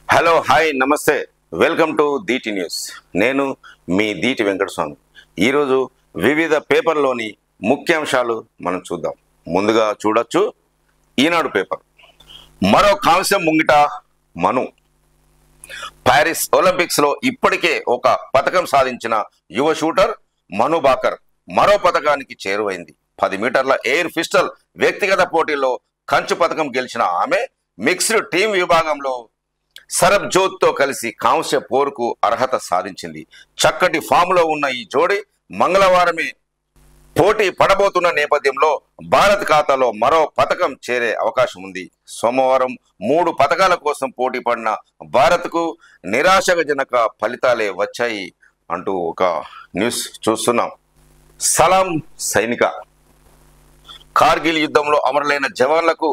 Hello hi నమస్తే welcome to Deeti news. నేను మీ దీటి వెంకటస్వామి. ఈరోజు వివిధ పేపర్లోని ముఖ్యాంశాలు మనం చూద్దాం. ముందుగా చూడొచ్చు ఈనాడు పేపర్. మరో కాంస్యం ముంగిట మను. ప్యారిస్ ఒలింపిక్స్లో ఇప్పటికే ఒక పథకం సాధించిన యువ షూటర్ మను బాకర్ మరో పథకానికి చేరువైంది. 10 మీటర్ల ఎయిర్ పిస్టల్ వ్యక్తిగత పోటీల్లో కంచు పథకం గెలిచిన ఆమె మిక్స్డ్ టీం విభాగంలో సరబ్జోత్తో కలిసి కాంస్య పోరుకు అర్హత సాధించింది. చక్కటి ఫామ్లో ఉన్న ఈ జోడీ మంగళవారమే పోటీ పడబోతున్న నేపథ్యంలో భారత్ ఖాతాలో మరో పథకం చేరే అవకాశం ఉంది. సోమవారం 3 పథకాల కోసం పోటీ పడిన భారత్కు నిరాశజనక ఫలితాలే వచ్చాయి అంటూ ఒక న్యూస్ చూస్తున్నాం. సలాం సైనిక. కార్గిల్ యుద్ధంలో అమరులైన జవాన్లకు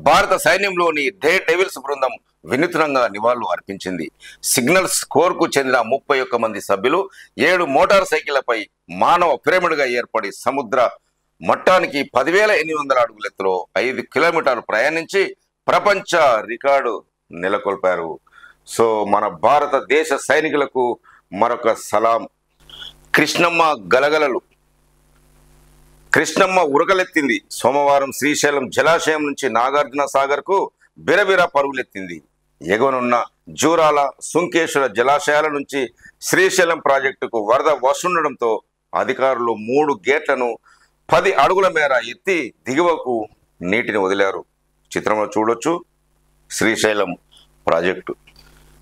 భారత సైన్యంలోని డే డెవిల్స్ బృందం వినూత్నంగా నివాళులు అర్పించింది. సిగ్నల్స్ కోర్కు చెందిన 31 మంది సభ్యులు 7 మోటార్ సైకిళ్లపై మానవ పిరమిడ్గా ఏర్పడి సముద్ర మట్టానికి 10,800 అడుగుల ఎత్తులో 5 కిలోమీటర్లు ప్రయాణించి ప్రపంచ రికార్డు నెలకొల్పారు. సో మన భారతదేశ సైనికులకు మరొక సలాం. కృష్ణమ్మ గలగలలు. కృష్ణమ్మ ఉరకలెత్తింది. సోమవారం శ్రీశైలం జలాశయం నుంచి నాగార్జున సాగర్కు బిరబిర పరుగులెత్తింది. ఎగువనున్న జూరాల సుంకేశ్వర జలాశయాల నుంచి శ్రీశైలం ప్రాజెక్టుకు వరద వస్తుండడంతో అధికారులు 3 గేట్లను 10 అడుగుల మేర ఎత్తి దిగువకు నీటిని వదిలారు. చిత్రంలో చూడొచ్చు శ్రీశైలం ప్రాజెక్టు.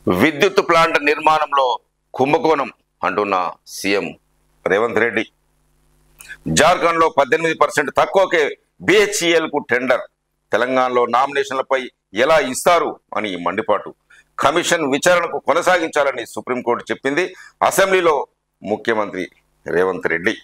విద్యుత్ ప్లాంట్ నిర్మాణంలో కుంభకోణం అంటున్న సీఎం రేవంత్ రెడ్డి. జార్ఖండ్లో 18% తక్కువకే బిహెచ్ఈఎల్కు టెండర్. తెలంగాణలో నామినేషన్లపై ఎలా ఇస్తారు అని మండిపాటు. కమిషన్ విచారణకు కొనసాగించాలని సుప్రీంకోర్టు చెప్పింది. అసెంబ్లీలో ముఖ్యమంత్రి రేవంత్ రెడ్డి.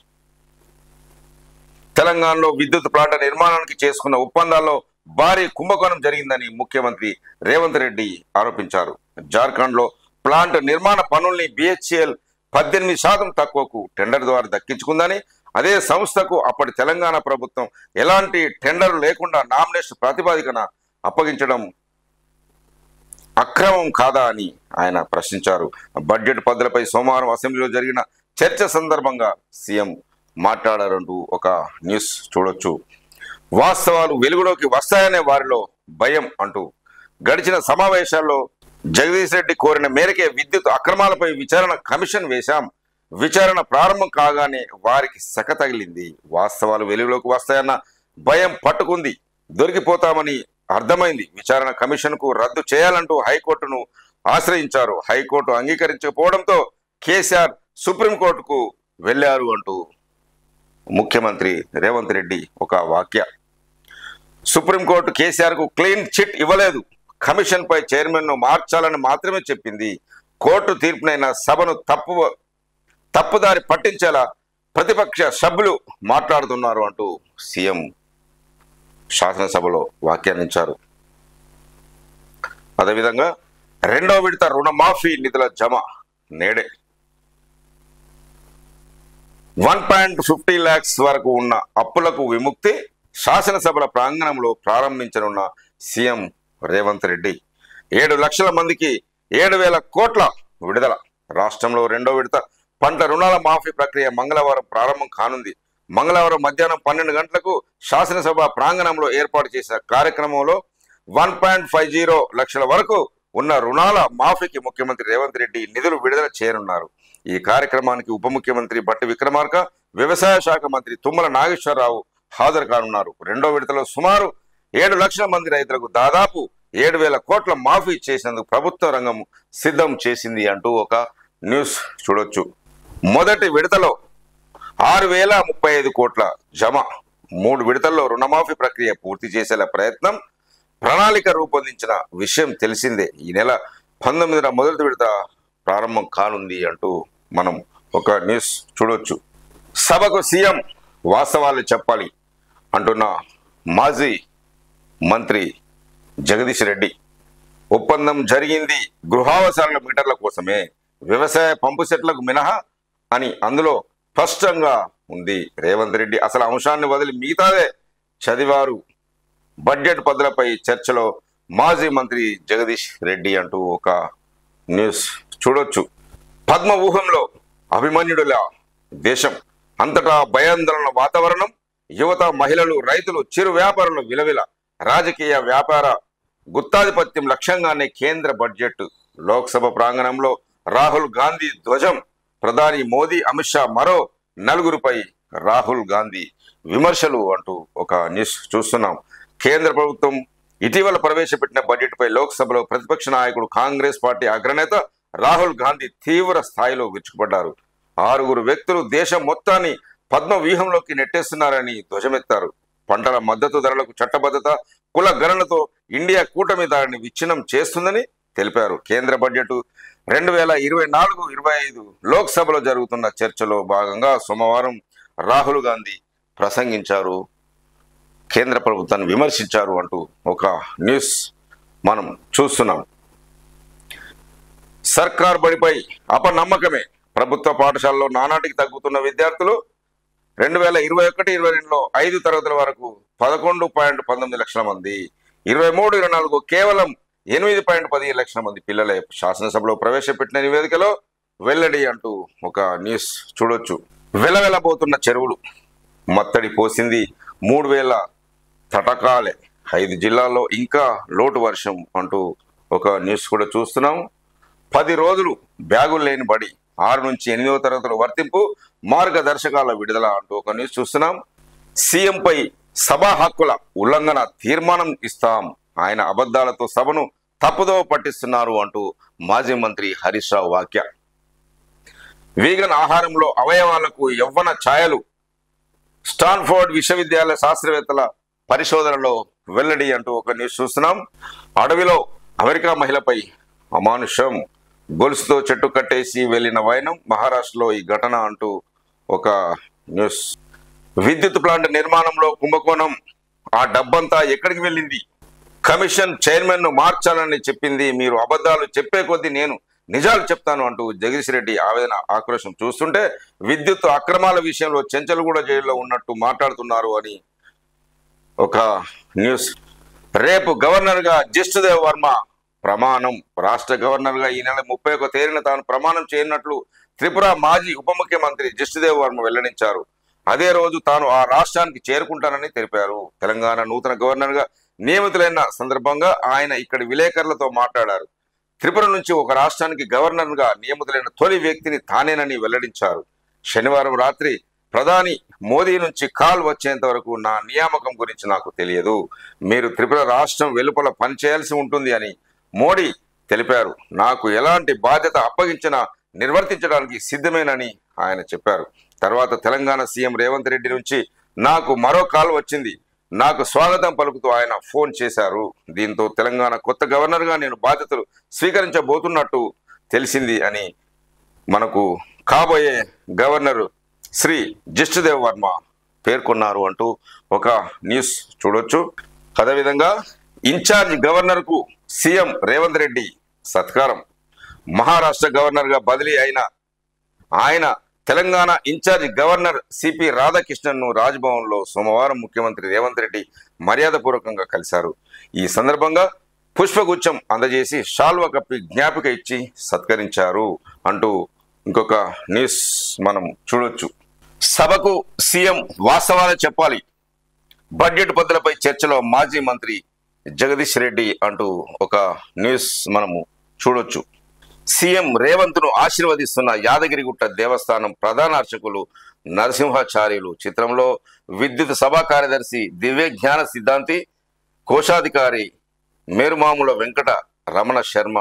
తెలంగాణలో విద్యుత్ ప్లాంట్ నిర్మాణానికి చేసుకున్న ఒప్పందాల్లో భారీ కుంభకోణం జరిగిందని ముఖ్యమంత్రి రేవంత్ రెడ్డి ఆరోపించారు. జార్ఖండ్లో ప్లాంట్ నిర్మాణ పనుల్ని బిహెచ్ఈఎల్ 18% తక్కువకు టెండర్ ద్వారా దక్కించుకుందని, అదే సంస్థకు అప్పటి తెలంగాణ ప్రభుత్వం ఎలాంటి టెండర్ లేకుండా నామినేషన్ ప్రాతిపదికన అప్పగించడం అక్రమం కాదా అని ఆయన ప్రశ్నించారు. బడ్జెట్ పద్ధతులపై సోమవారం అసెంబ్లీలో జరిగిన చర్చ సందర్భంగా సీఎం మాట్లాడారంటూ ఒక న్యూస్ చూడొచ్చు. వాస్తవాలు వెలుగులోకి వస్తాయనే వారిలో భయం అంటూ గడిచిన సమావేశాల్లో జగదీష్ రెడ్డి కోరిన మేరకే విద్యుత్ అక్రమాలపై విచారణ కమిషన్ వేశాం. విచారణ ప్రారంభం కాగానే వారికి సక తగిలింది. వాస్తవాలు వెలుగులోకి వస్తాయన్న భయం పట్టుకుంది. దొరికిపోతామని అర్థమైంది. విచారణ కమిషన్కు రద్దు చేయాలంటూ హైకోర్టును ఆశ్రయించారు. హైకోర్టు అంగీకరించకపోవడంతో కేసీఆర్ సుప్రీంకోర్టుకు వెళ్ళారు అంటూ ముఖ్యమంత్రి రేవంత్ రెడ్డి ఒక వాక్య. సుప్రీంకోర్టు కేసీఆర్కు క్లీన్ చిట్ ఇవ్వలేదు. కమిషన్పై చైర్మన్ను మార్చాలని మాత్రమే చెప్పింది. కోర్టు తీర్పునైనా సభను తప్పుదారి పట్టించేలా ప్రతిపక్ష సభ్యులు మాట్లాడుతున్నారు అంటూ సీఎం శాసనసభలో వ్యాఖ్యానించారు. అదేవిధంగా 2వ విడత రుణమాఫీ నిధుల జమ నేడే. 1.50 lakhs వరకు ఉన్న అప్పులకు విముక్తి శాసనసభల ప్రాంగణంలో ప్రారంభించనున్న సీఎం రేవంత్ రెడ్డి. 7 లక్షల మందికి 7,000 కోట్ల విడుదల. రాష్ట్రంలో 2వ విడత పంట రుణాల మాఫీ ప్రక్రియ మంగళవారం ప్రారంభం కానుంది. మంగళవారం మధ్యాహ్నం 12 గంటలకు శాసనసభ ప్రాంగణంలో ఏర్పాటు చేసిన కార్యక్రమంలో 1.50 లక్షల వరకు ఉన్న రుణాల మాఫీకి ముఖ్యమంత్రి రేవంత్ రెడ్డి నిధులు విడుదల చేయనున్నారు. ఈ కార్యక్రమానికి ఉప ముఖ్యమంత్రి బట్టి విక్రమార్క, వ్యవసాయ శాఖ మంత్రి తుమ్మల నాగేశ్వరరావు హాజరు కానున్నారు. 2వ విడతలో సుమారు 7 లక్షల మంది రైతులకు దాదాపు 7,000 కోట్ల మాఫీ చేసినందుకు ప్రభుత్వ రంగం సిద్ధం చేసింది అంటూ ఒక న్యూస్ చూడొచ్చు. మొదటి విడతలో 6,035 కోట్ల జమ. 3 విడతల్లో రుణమాఫీ ప్రక్రియ పూర్తి చేసేలా ప్రయత్నం, ప్రణాళిక రూపొందించిన విషయం తెలిసిందే. ఈ నెల 19న మొదటి విడత ప్రారంభం కానుంది అంటూ మనం ఒక న్యూస్ చూడొచ్చు. సభకు సీఎం వాస్తవాలు చెప్పాలి అంటున్న మాజీ మంత్రి జగదీష్ రెడ్డి. ఒప్పందం జరిగింది గృహావసరాల మీటర్ల కోసమే, వ్యవసాయ పంపు సెట్లకు మినహా అని అందులో స్పష్టంగా ఉంది. రేవంత్ రెడ్డి అసలు అంశాన్ని వదిలి మిగతాదే చదివారు. బడ్జెట్ పద్ధతులపై చర్చలో మాజీ మంత్రి జగదీష్ రెడ్డి అంటూ ఒక న్యూస్ చూడొచ్చు. పద్మ ఊహంలో అభిమన్యుడుల దేశం అంతటా భయాందోళన వాతావరణం. యువత, మహిళలు, రైతులు, చిరు వ్యాపారులు విలవిల. రాజకీయ వ్యాపార గుత్తాధిపత్యం లక్ష్యంగానే కేంద్ర బడ్జెట్. లోక్సభ ప్రాంగణంలో రాహుల్ గాంధీ ధ్వజం. ప్రధాని మోదీ, అమిత్ షా మరో 4పై రాహుల్ గాంధీ విమర్శలు అంటూ ఒక న్యూస్ చూస్తున్నాం. కేంద్ర ప్రభుత్వం ఇటీవల ప్రవేశపెట్టిన బడ్జెట్ పై లోక్సభలో ప్రతిపక్ష నాయకుడు, కాంగ్రెస్ పార్టీ అగ్రనేత రాహుల్ గాంధీ తీవ్ర స్థాయిలో విరుచుకుపడ్డారు. 6 వ్యక్తులు దేశం మొత్తాన్ని పద్మ వ్యూహంలోకి నెట్టేస్తున్నారని ధ్వజమెత్తారు. పంటల మద్దతు ధరలకు చట్టబద్ధత, కుల గణనతో ఇండియా కూటమి దారిని విచ్ఛిన్నం చేస్తుందని తెలిపారు. కేంద్ర బడ్జెట్ 2024-25 లోక్సభలో జరుగుతున్న చర్చలో భాగంగా సోమవారం రాహుల్ గాంధీ ప్రసంగించారు. కేంద్ర ప్రభుత్వాన్ని విమర్శించారు అంటూ ఒక న్యూస్ మనం చూస్తున్నాం. సర్కార్ బడిపై అపనమ్మకమే. ప్రభుత్వ పాఠశాలలో నానాటికి తగ్గుతున్న విద్యార్థులు 2021-22లో 5 తరగతుల వరకు 11.19 లక్షల మంది, 23-24 కేవలం 8.15 లక్షల మంది పిల్లలే. శాసనసభలో ప్రవేశపెట్టిన నివేదికలో వెల్లడి అంటూ ఒక న్యూస్ చూడొచ్చు. వెలవెలబోతున్న చెరువులు, మత్తడి పోసింది 3000 తటకాలే. 5 జిల్లాల్లో ఇంకా లోటు వర్షం అంటూ ఒక న్యూస్ కూడా చూస్తున్నాం. 10 రోజులు బ్యాగులు లేని బడి, 6 నుంచి 8వ తరగతుల వర్తింపు మార్గదర్శకాల విడుదల అంటూ ఒక న్యూస్ చూస్తున్నాం. సీఎంపై సభా హక్కుల ఉల్లంఘన తీర్మానం ఇస్తాం, ఆయన అబద్ధాలతో సభను తప్పుదోవ పట్టిస్తున్నారు అంటూ మాజీ మంత్రి హరీష్ రావు వ్యాఖ్య. వీగన్ ఆహారంలో అవయవాలకు యవ్వన ఛాయలు, స్టాన్ఫోర్డ్ విశ్వవిద్యాలయ శాస్త్రవేత్తల పరిశోధనలో వెల్లడి అంటూ ఒక న్యూస్ చూస్తున్నాం. అడవిలో అమెరికా మహిళపై అమానుషం, గొలుసుతో చెట్టు కట్టేసి వెళ్లిన వైనం, మహారాష్ట్రలో ఈ ఘటన అంటూ ఒక న్యూస్. విద్యుత్ ప్లాంట్ నిర్మాణంలో కుంభకోణం, ఆ డబ్బంతా ఎక్కడికి వెళ్ళింది? కమిషన్ చైర్మన్ ను మార్చాలని చెప్పింది, మీరు అబద్ధాలు చెప్పే కొద్దీ నేను నిజాలు చెప్తాను అంటూ జగదీష్ రెడ్డి ఆవేదన, ఆక్రోశం చూస్తుంటే విద్యుత్ అక్రమాల విషయంలో చెంచల్గూడ జైల్లో ఉన్నట్టు మాట్లాడుతున్నారు అని ఒక న్యూస్. రేపు గవర్నర్ గా జిష్ణుదేవ్ వర్మ ప్రమాణం. రాష్ట్ర గవర్నర్ గా ఈ నెల 31వ తేదీన తాను ప్రమాణం చేయనున్నట్లు త్రిపుర మాజీ ఉప ముఖ్యమంత్రి జిష్ణుదేవ్ వర్మ వెల్లడించారు. అదే రోజు తాను ఆ రాష్ట్రానికి చేరుకుంటానని తెలిపారు. తెలంగాణ నూతన గవర్నర్ గా నియమితులైన సందర్భంగా ఆయన ఇక్కడి విలేకరులతో మాట్లాడారు. త్రిపుర నుంచి ఒక రాష్ట్రానికి గవర్నర్ గా నియమితులైన తొలి వ్యక్తిని తానేనని వెల్లడించారు. శనివారం రాత్రి ప్రధాని మోదీ నుంచి కాల్ వచ్చేంత వరకు నా నియామకం గురించి నాకు తెలియదు, మీరు త్రిపుర రాష్ట్రం వెలుపల పనిచేయాల్సి ఉంటుంది అని మోడీ తెలిపారు. నాకు ఎలాంటి బాధ్యత అప్పగించినా నిర్వర్తించడానికి సిద్ధమేనని ఆయన చెప్పారు. తర్వాత తెలంగాణ సీఎం రేవంత్ రెడ్డి నుంచి నాకు మరో కాల్ వచ్చింది. నాకు స్వాగతం పలుకుతూ ఆయన ఫోన్ చేశారు. దీంతో తెలంగాణ కొత్త గవర్నర్ గా నేను బాధ్యతలు స్వీకరించబోతున్నట్టు తెలిసింది అని మనకు కాబోయే గవర్నర్ శ్రీ జిష్ణుదేవ్ వర్మ పేర్కొన్నారు అంటూ ఒక న్యూస్ చూడొచ్చు. అదేవిధంగా ఇన్ఛార్జ్ గవర్నర్ కు సీఎం రేవంత్ రెడ్డి సత్కారం. మహారాష్ట్ర గవర్నర్ గా బదిలీ అయిన ఆయన Telangana in-charge governor CP Radhakrishnan ను రాజ్భవన్ లో సోమవారం ముఖ్యమంత్రి రేవంత్ రెడ్డి మర్యాదపూర్వకంగా కలిశారు. ఈ సందర్భంగా పుష్పగుచ్చం అందజేసి శాల్వ కప్పి జ్ఞాపిక ఇచ్చి సత్కరించారు అంటూ ఇంకొక న్యూస్ మనం చూడొచ్చు. సభకు సీఎం వాస్తవాలు చెప్పాలి, బడ్జెట్ పద్ధతులపై చర్చలో మాజీ మంత్రి జగదీష్ రెడ్డి అంటూ ఒక న్యూస్ మనము చూడొచ్చు. సీఎం రేవంత్ ను ఆశీర్వదిస్తున్న యాదగిరిగుట్ట దేవస్థానం ప్రధాన అర్చకులు నరసింహాచార్యులు. చిత్రంలో విద్యుత్ సభా కార్యదర్శి దివ్య జ్ఞాన సిద్ధాంతి, కోశాధికారి మేరుమాముల వెంకట రమణ శర్మ.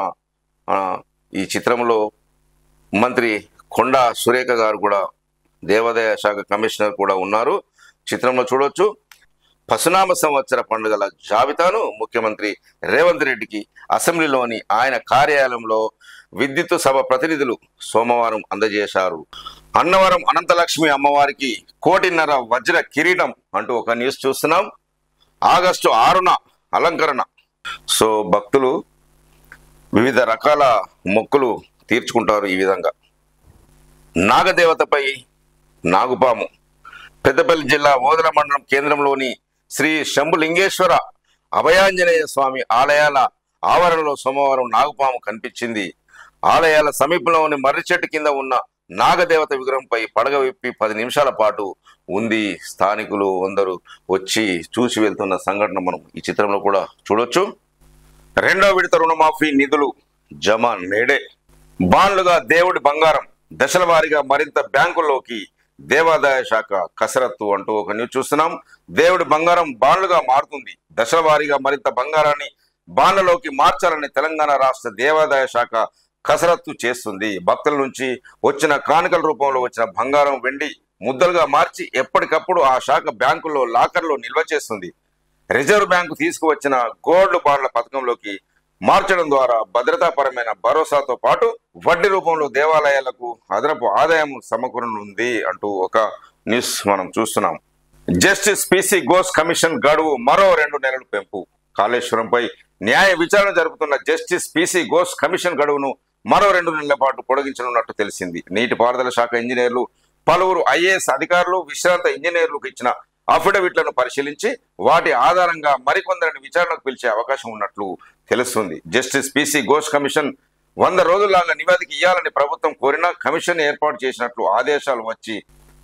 ఈ చిత్రంలో మంత్రి కొండా సురేఖ గారు కూడా, దేవాదాయ శాఖ కమిషనర్ కూడా ఉన్నారు. చిత్రంలో చూడొచ్చు. పశునామ సంవత్సర పండుగల జాబితాను ముఖ్యమంత్రి రేవంత్ రెడ్డికి అసెంబ్లీలోని ఆయన కార్యాలయంలో విద్యుత్ సభ ప్రతినిధులు సోమవారం అందజేశారు. అన్నవరం అనంతలక్ష్మి అమ్మవారికి 1.5 కోటి వజ్ర కిరీటం అంటూ ఒక న్యూస్ చూస్తున్నాం. ఆగస్టు 6న అలంకరణ. సో భక్తులు వివిధ రకాల మొక్కులు తీర్చుకుంటారు. ఈ విధంగా నాగదేవతపై నాగుపాము. పెద్దపల్లి జిల్లా ఓదల మండలం కేంద్రంలోని శ్రీ శంభులింగేశ్వర అభయాంజనేయ స్వామి ఆలయాల ఆవరణలో సోమవారం నాగుపాము కనిపించింది. ఆలయాల సమీపంలోని మర్రి చెట్టు కింద ఉన్న నాగదేవత విగ్రహంపై పడగ విప్పి 10 నిమిషాల పాటు ఉంది. స్థానికులు అందరూ వచ్చి చూసి వెళ్తున్న సంఘటన మనం ఈ చిత్రంలో కూడా చూడొచ్చు. రెండో విడత రుణమాఫీ నిధులు జమ నేడే. బాండ్లుగా దేవుడి బంగారం దశల వారీగా మరింత బ్యాంకుల్లోకి దేవాదాయ శాఖ కసరత్తు అంటూ ఒక న్యూస్ చూస్తున్నాం. దేవుడి బంగారం బాండ్లుగా మారుతుంది. దశల వారీగా మరింత బంగారాన్ని బాండ్లలోకి మార్చాలని తెలంగాణ రాష్ట్ర దేవాదాయ శాఖ కసరత్తు చేస్తుంది. భక్తుల నుంచి వచ్చిన కానుకల రూపంలో వచ్చిన బంగారం, వెండి ముద్దలుగా మార్చి ఎప్పటికప్పుడు ఆ శాఖ బ్యాంకుల్లో లాకర్లో నిల్వ చేస్తుంది. రిజర్వ్ బ్యాంకు తీసుకువచ్చిన గోల్డ్ బాండ్ల పథకంలోకి మార్చడం ద్వారా భద్రతాపరమైన భరోసాతో పాటు వడ్డీ రూపంలో దేవాలయాలకు అదనపు ఆదాయం సమకూరనుంది అంటూ ఒక న్యూస్ మనం చూస్తున్నాం. జస్టిస్ పిసి ఘోష్ కమిషన్ గడువు మరో 2 నెలలు పెంపు. కాళేశ్వరంపై న్యాయ విచారణ జరుపుతున్న జస్టిస్ పిసి ఘోష్ కమిషన్ గడువును మరో 2 నెలల పాటు పొడిగించనున్నట్టు తెలిసింది. నీటిపారుదల శాఖ ఇంజనీర్లు, పలువురు ఐఏఎస్ అధికారులు, విశ్రాంత ఇంజనీర్లకు ఇచ్చిన అఫిడవిట్లను పరిశీలించి వాటి ఆధారంగా మరికొందరిని విచారణకు పిలిచే అవకాశం ఉన్నట్లు తెలుస్తుంది. జస్టిస్ పిసి ఘోష్ కమిషన్ 100 రోజుల్లాగా నివేదిక ఇవ్వాలని ప్రభుత్వం కోరినా కమిషన్ ఏర్పాటు చేసినట్లు ఆదేశాలు వచ్చి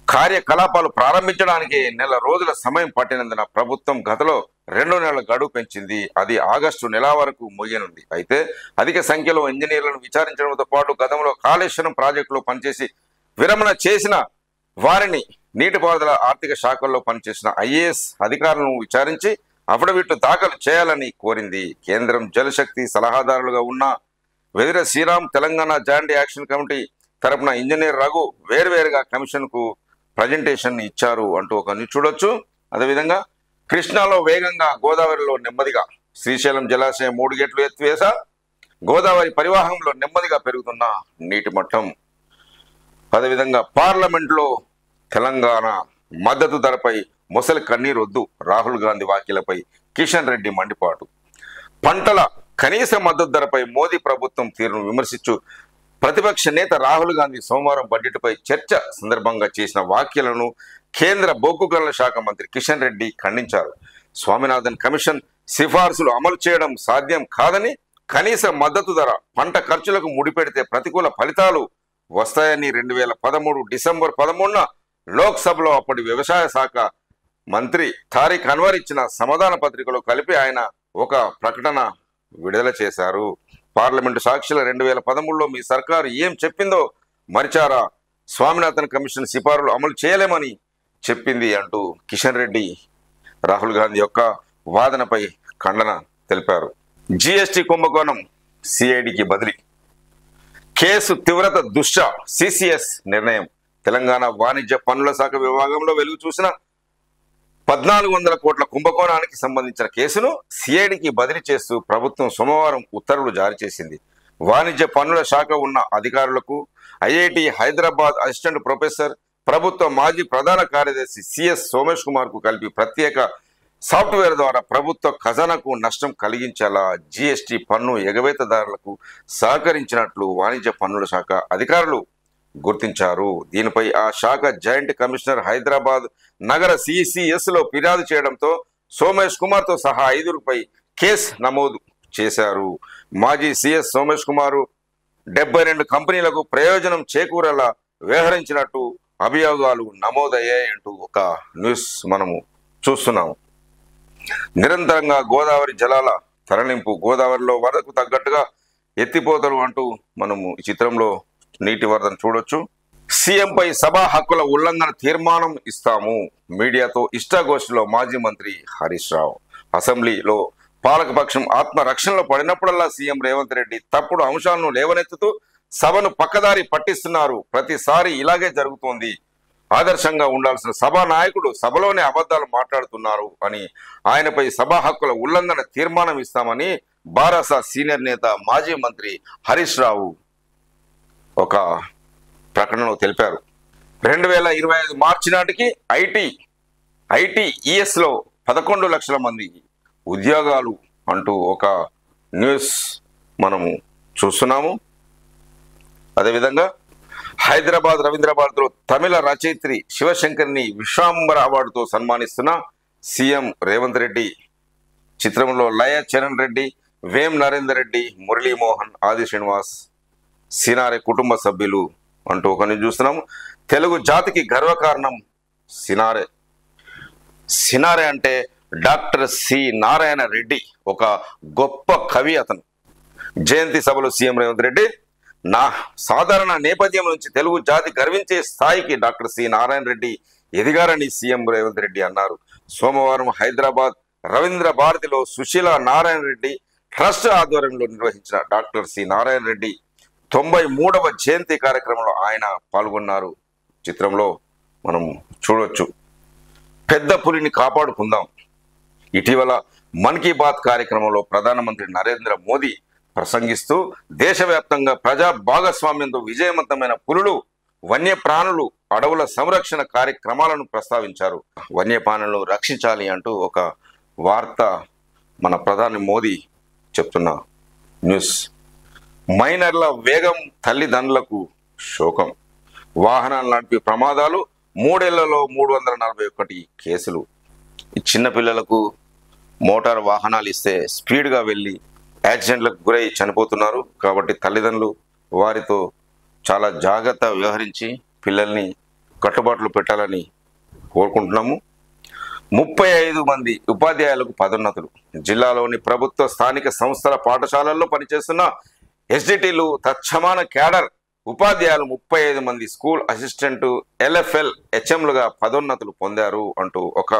కార్యకలాపాలు ప్రారంభించడానికి 1 నెల రోజుల సమయం పట్టినందున ప్రభుత్వం గతలో 2 నెలల గడువు పెంచింది. అది ఆగస్టు నెల వరకు ముగియనుంది. అయితే అధిక సంఖ్యలో ఇంజనీర్లను విచారించడంతో పాటు గతంలో కాళేశ్వరం ప్రాజెక్టులో పనిచేసి విరమణ చేసిన వారిని, నీటిపారుదల ఆర్థిక శాఖల్లో పనిచేసిన ఐఏఎస్ అధికారులను విచారించి అఫిడవిట్లు దాఖలు చేయాలని కోరింది. కేంద్రం జలశక్తి సలహాదారులుగా ఉన్న Vedira Sriram, Telangana joint action committee తరపున ఇంజనీర్ రఘు వేర్వేరుగా కమిషన్ కు ప్రజెంటేషన్ ఇచ్చారు అంటూ ఒక న్యూస్ చూడొచ్చు. అదేవిధంగా కృష్ణాలో వేగంగా, గోదావరిలో నెమ్మదిగా. శ్రీశైలం జలాశయం 3 గేట్లు ఎత్తివేసా. గోదావరి పరివాహంలో నెమ్మదిగా పెరుగుతున్న నీటి మట్టం. అదేవిధంగా పార్లమెంట్లో తెలంగాణ మద్దతు ధరపై మొసలి కన్నీరు వద్దు. రాహుల్ గాంధీ వ్యాఖ్యలపై కిషన్ రెడ్డి మండిపాటు. పంటల కనీస మద్దతు ధరపై మోదీ ప్రభుత్వం తీరును విమర్శించు ప్రతిపక్ష నేత రాహుల్ గాంధీ సోమవారం బడ్జెట్పై చర్చ సందర్భంగా చేసిన వ్యాఖ్యలను కేంద్ర బొగ్గు గనుల శాఖ మంత్రి కిషన్ రెడ్డి ఖండించారు. స్వామినాథన్ కమిషన్ సిఫార్సులు అమలు చేయడం సాధ్యం కాదని, కనీస మద్దతు ధర పంట ఖర్చులకు ముడిపెడితే ప్రతికూల ఫలితాలు వస్తాయని 2013 డిసెంబర్ 13న లోక్సభలో అప్పటి వ్యవసాయ శాఖ మంత్రి తారిక్ అన్వర్ ఇచ్చిన సమాధాన పత్రికలో కలిపి ఆయన ఒక ప్రకటన విడుదల చేశారు. పార్లమెంటు సాక్షుల 2013లో మీ సర్కారు ఏం చెప్పిందో మరిచారా? స్వామినాథన్ కమిషన్ సిఫార్సులు అమలు చేయలేమని చెప్పింది అంటూ కిషన్ రెడ్డి రాహుల్ గాంధీ యొక్క వాదనపై ఖండన తెలిపారు. జిఎస్టి కుంభకోణం సిఐడికి బదిలీ. కేసు తీవ్రత దృష్ట్యా సిసిఎస్ నిర్ణయం. తెలంగాణ వాణిజ్య పన్నుల శాఖ విభాగంలో వెలుగు చూసిన 1400 కోట్ల కుంభకోణానికి సంబంధించిన కేసును సిఐడికి బదిలీ చేస్తూ ప్రభుత్వం సోమవారం ఉత్తర్వులు జారీ చేసింది. వాణిజ్య పన్నుల శాఖ ఉన్న అధికారులకు ఐఐటి హైదరాబాద్ అసిస్టెంట్ ప్రొఫెసర్, ప్రభుత్వ మాజీ ప్రధాన కార్యదర్శి సిఎస్ సోమేష్ కుమార్ కు కలిపి ప్రత్యేక సాఫ్ట్వేర్ ద్వారా ప్రభుత్వ ఖజానాకు నష్టం కలిగించేలా జిఎస్టి పన్ను ఎగవేతదారులకు సహకరించినట్లు వాణిజ్య పన్నుల శాఖ అధికారులు గుర్తించారు. దీనిపై ఆ శాఖ జాయింట్ కమిషనర్ హైదరాబాద్ నగర సిసిఎస్ లో ఫిర్యాదు చేయడంతో సోమేష్ కుమార్ తో సహా 5 కేసు నమోదు చేశారు. మాజీ సిఎస్ సోమేష్ కుమార్ 72 కంపెనీలకు ప్రయోజనం చేకూరేలా వ్యవహరించినట్టు అభియోగాలు నమోదయ్యాయి అంటూ ఒక న్యూస్ మనము చూస్తున్నాము. నిరంతరంగా గోదావరి జలాల తరలింపు. గోదావరిలో వరదకు తగ్గట్టుగా ఎత్తిపోతలు అంటూ మనము ఈ చిత్రంలో నీటి వరదను చూడొచ్చు. సీఎంపై సభా హక్కుల ఉల్లంఘన తీర్మానం ఇస్తాము. మీడియాతో ఇష్టాగోష్ఠిలో మాజీ మంత్రి హరీష్ రావు. అసెంబ్లీలో పాలకపక్షం ఆత్మరక్షణలో పడినప్పుడల్లా సీఎం రేవంత్ రెడ్డి తప్పుడు అంశాలను లేవనెత్తుతూ సభను పక్కదారి పట్టిస్తున్నారు. ప్రతిసారి ఇలాగే జరుగుతోంది. ఆదర్శంగా ఉండాల్సిన సభా నాయకుడు సభలోనే అబద్ధాలు మాట్లాడుతున్నారు అని ఆయనపై సభా హక్కుల ఉల్లంఘన తీర్మానం ఇస్తామని బారాస సీనియర్ నేత మాజీ మంత్రి హరీష్ రావు ఒక ప్రకటనలో తెలిపారు. 2025 మార్చి నాటికి ఐటీఈఎస్ లో 11 లక్షల మంది ఉద్యోగాలు అంటూ ఒక న్యూస్ మనము చూస్తున్నాము. అదేవిధంగా హైదరాబాద్ రవీంద్రభారతిలో తమిళ రచయిత్రి శివశంకర్ని విశ్వాంబర అవార్డుతో సన్మానిస్తున్న సీఎం రేవంత్ రెడ్డి. చిత్రంలో లయ చరణ్ రెడ్డి, వేం నరేందర్ రెడ్డి, మురళీమోహన్, ఆది శ్రీనివాస్, సినారె కుటుంబ సభ్యులు అంటూ ఒక న్యూస్ చూస్తున్నాము. తెలుగు జాతికి గర్వకారణం సినారె. సినారె అంటే డాక్టర్ సి నారాయణ రెడ్డి, ఒక గొప్ప కవి అతను. జయంతి సభలో సీఎం రేవంత్ రెడ్డి, నా సాధారణ నేపథ్యం నుంచి తెలుగు జాతి గర్వించే స్థాయికి డాక్టర్ సి నారాయణ రెడ్డి ఎదిగారని సీఎం రేవంత్ రెడ్డి అన్నారు. సోమవారం హైదరాబాద్ రవీంద్ర భారతిలో సుశీల నారాయణ రెడ్డి ట్రస్ట్ ఆధ్వర్యంలో నిర్వహించిన డాక్టర్ సి నారాయణ రెడ్డి 93వ జయంతి కార్యక్రమంలో ఆయన పాల్గొన్నారు. చిత్రంలో మనం చూడొచ్చు. పెద్ద పులిని కాపాడుకుందాం. ఇటీవల మన్ కీ బాత్ కార్యక్రమంలో ప్రధానమంత్రి నరేంద్ర మోదీ ప్రసంగిస్తూ దేశవ్యాప్తంగా ప్రజా భాగస్వామ్యంతో విజయవంతమైన పులులు, వన్యప్రాణులు, అడవుల సంరక్షణ కార్యక్రమాలను ప్రస్తావించారు. వన్యప్రాణులను రక్షించాలి అంటూ ఒక వార్త మన ప్రధాని మోదీ చెప్తున్న న్యూస్. మైనర్ల వేగం, తల్లిదండ్రులకు శోకం. వాహనాలు నడిపి ప్రమాదాలు, 3 ఏళ్లలో 341 కేసులు. ఈ చిన్నపిల్లలకు మోటార్ వాహనాలు ఇస్తే స్పీడ్గా వెళ్ళి యాక్సిడెంట్లకు గురై చనిపోతున్నారు. కాబట్టి తల్లిదండ్రులు వారితో చాలా జాగ్రత్త వ్యవహరించి పిల్లల్ని కట్టుబాట్లు పెట్టాలని కోరుకుంటున్నాము. 35 మంది ఉపాధ్యాయులకు పదోన్నతులు. జిల్లాలోని ప్రభుత్వ స్థానిక సంస్థల పాఠశాలల్లో పనిచేస్తున్న ఎస్డిటీలు, తత్సమాన క్యాడర్ ఉపాధ్యాయులు 35 మంది స్కూల్ అసిస్టెంట్, ఎల్ఎఫ్ఎల్, హెచ్ఎంలుగా పదోన్నతులు పొందారు అంటూ ఒక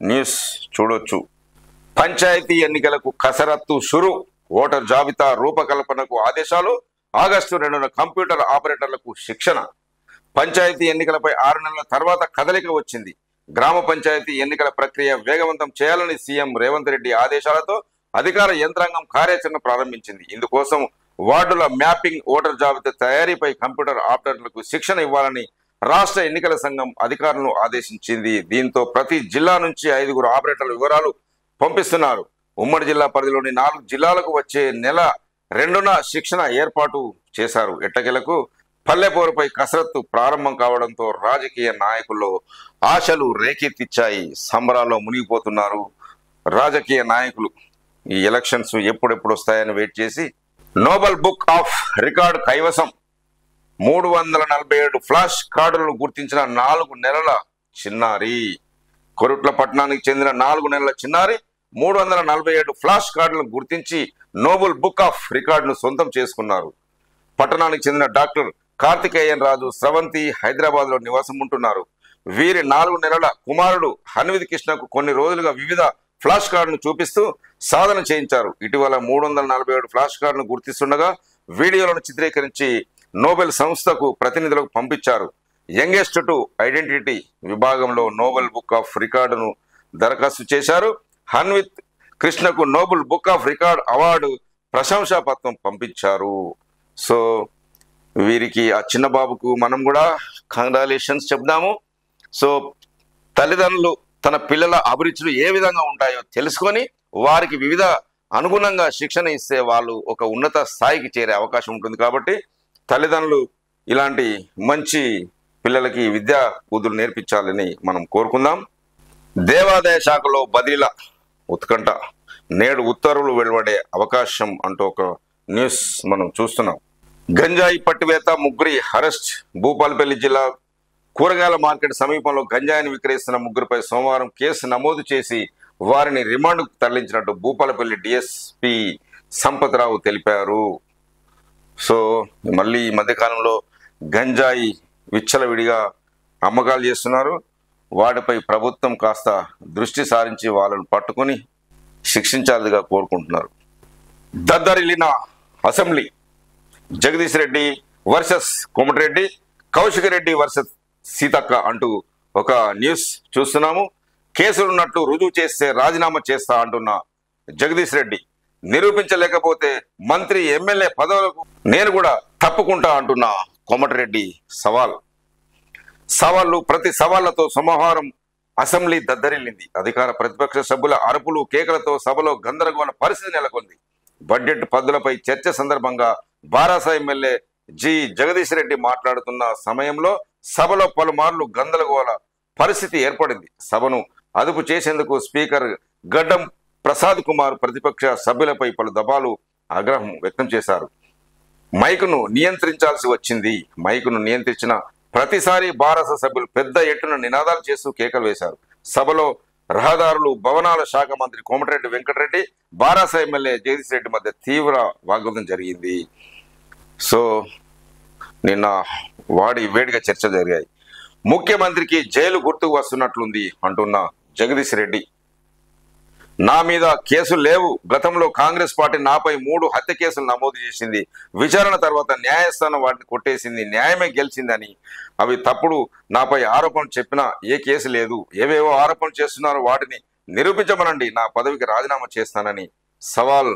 న్యూస్ చూడొచ్చు. పంచాయతీ ఎన్నికలకు కసరత్తు షురు. ఓటర్ జాబితా రూపకల్పనకు ఆదేశాలు. ఆగస్టు 2న కంప్యూటర్ ఆపరేటర్లకు శిక్షణ. పంచాయతీ ఎన్నికలపై 6 నెలల తర్వాత కదలిక వచ్చింది. గ్రామ పంచాయతీ ఎన్నికల ప్రక్రియ వేగవంతం చేయాలని సీఎం రేవంత్ రెడ్డి ఆదేశాలతో అధికార యంత్రాంగం కార్యాచరణ ప్రారంభించింది. ఇందుకోసం వార్డుల మ్యాపింగ్, ఓటర్ జాబితా తయారీపై కంప్యూటర్ ఆపరేటర్లకు శిక్షణ ఇవ్వాలని రాష్ట్ర ఎన్నికల సంఘం అధికారులను ఆదేశించింది. దీంతో ప్రతి జిల్లా నుంచి 5 ఆపరేటర్ల వివరాలు పంపిస్తున్నారు. ఉమ్మడి జిల్లా పరిధిలోని 4 జిల్లాలకు వచ్చే నెల 2న శిక్షణ ఏర్పాటు చేశారు. ఎట్టకేలకు పల్లెపోరుపై కసరత్తు ప్రారంభం కావడంతో రాజకీయ నాయకుల్లో ఆశలు రేకెత్తిచ్చాయి. సంబరాల్లో మునిగిపోతున్నారు రాజకీయ నాయకులు. ఈ ఎలక్షన్స్ ఎప్పుడెప్పుడు వస్తాయని వెయిట్ చేసి. నోబెల్ బుక్ ఆఫ్ రికార్డ్ కైవసం. 347 ఫ్లాష్ కార్డులను గుర్తించిన 4 నెలల చిన్నారి. కొరుట్ల పట్టణానికి చెందిన 4 నెలల చిన్నారి 347 ఫ్లాష్ కార్డులను గుర్తించి నోబెల్ బుక్ ఆఫ్ రికార్డును సొంతం చేసుకున్నారు. పట్టణానికి చెందిన డాక్టర్ కార్తికేయన్ రాజు, స్రవంతి హైదరాబాద్లో నివాసం ఉంటున్నారు. వీరి 4 నెలల కుమారుడు హన్విత్ కృష్ణకు కొన్ని రోజులుగా వివిధ ఫ్లాష్ కార్డును చూపిస్తూ సాధన చేయించారు. ఇటీవల 347 ఫ్లాష్ కార్డును గుర్తిస్తుండగా వీడియోలను చిత్రీకరించి నోబెల్ సంస్థకు ప్రతినిధులకు పంపించారు. యంగెస్ట్ టు ఐడెంటిటీ విభాగంలో నోబెల్ బుక్ ఆఫ్ రికార్డును దరఖాస్తు చేశారు. హన్విత్ కృష్ణకు Nobel book of record award ప్రశంసా పత్రం పంపించారు. సో వీరికి, ఆ చిన్న బాబుకు మనం కూడా కంగ్రాచులేషన్స్ చెప్దాము. సో తల్లిదండ్రులు తన పిల్లల అభిరుచులు ఏ విధంగా ఉంటాయో తెలుసుకొని వారికి వివిధ అనుగుణంగా శిక్షణ ఇస్తే వాళ్ళు ఒక ఉన్నత స్థాయికి చేరే అవకాశం ఉంటుంది. కాబట్టి తల్లిదండ్రులు ఇలాంటి మంచి పిల్లలకి విద్యా బుద్ధులు నేర్పించాలని మనం కోరుకుందాం. దేవాదాయ శాఖలో బదిలీల ఉత్కంఠ. నేడు ఉత్తర్వులు వెలువడే అవకాశం అంటూ ఒక న్యూస్ మనం చూస్తున్నాం. గంజాయి పట్టివేత, 3 అరెస్ట్. భూపాలపల్లి జిల్లా కూరగాయల మార్కెట్ సమీపంలో గంజాయిని విక్రయిస్తున్న 3పై సోమవారం కేసు నమోదు చేసి వారిని రిమాండ్కు తరలించినట్టు భూపాలపల్లి డిఎస్పి సంపత్రావు తెలిపారు. సో మళ్ళీ ఈ మధ్యకాలంలో గంజాయి విచ్చలవిడిగా అమ్మకాలు చేస్తున్నారు. వాటిపై ప్రభుత్వం కాస్త దృష్టి సారించి వాళ్ళను పట్టుకొని శిక్షించాలిగా కోరుకుంటున్నారు. దద్దరిల్లిన assembly. Jagadish Reddy versus Komatireddy, Kaushik Reddy versus Seethakka అంటూ ఒక న్యూస్ చూస్తున్నాము. కేసులున్నట్టు రుజువు చేస్తే రాజీనామా చేస్తా అంటున్న జగదీష్ రెడ్డి, నిరూపించలేకపోతే మంత్రి, ఎమ్మెల్యే పదవులకు నేను కూడా తప్పుకుంటా అంటున్న కోమటిరెడ్డి సవాళ్ళు. ప్రతి సవాళ్లతో సోమవారం అసెంబ్లీ దద్దరిల్లింది. అధికార ప్రతిపక్ష సభ్యుల అరుపులు, కేకలతో సభలో గందరగోళ పరిస్థితి నెలకొంది. బడ్జెట్ పద్దులపై చర్చ సందర్భంగా బారాస ఎమ్మెల్యే జి జగదీష్ రెడ్డి మాట్లాడుతున్న సమయంలో సభలో పలుమార్లు గందరగోళ పరిస్థితి ఏర్పడింది. సభను అదుపు చేసేందుకు స్పీకర్ గడ్డం ప్రసాద్ కుమార్ ప్రతిపక్ష సభ్యులపై పలు దఫాలు ఆగ్రహం వ్యక్తం చేశారు. మైకును నియంత్రించాల్సి వచ్చింది. మైకును నియంత్రించిన ప్రతిసారి బారాస సభ్యులు పెద్ద ఎత్తున నినాదాలు చేస్తూ కేకలు వేశారు. సభలో రహదారులు, భవనాల శాఖ మంత్రి కోమటిరెడ్డి వెంకటరెడ్డి, బారాస ఎమ్మెల్యే జగదీష్ రెడ్డి మధ్య తీవ్ర వాగ్వాదం జరిగింది. సో నిన్న వేడిగా చర్చ జరిగాయి. ముఖ్యమంత్రికి జైలు గుర్తుకు వస్తున్నట్లుంది అంటున్న జగదీష్ రెడ్డి, నా మీద కేసులు లేవు. గతంలో కాంగ్రెస్ పార్టీ నాపై 3 హత్య కేసులు నమోదు చేసింది. విచారణ తర్వాత న్యాయస్థానం వాటిని కొట్టేసింది. న్యాయమే గెలిచిందని, అవి తప్పుడు నాపై ఆరోపణలు చెప్పినా ఏ కేసు లేదు. ఏవేవో ఆరోపణలు చేస్తున్నారో వాటిని నిరూపించమనండి, నా పదవికి రాజీనామా చేస్తానని సవాల్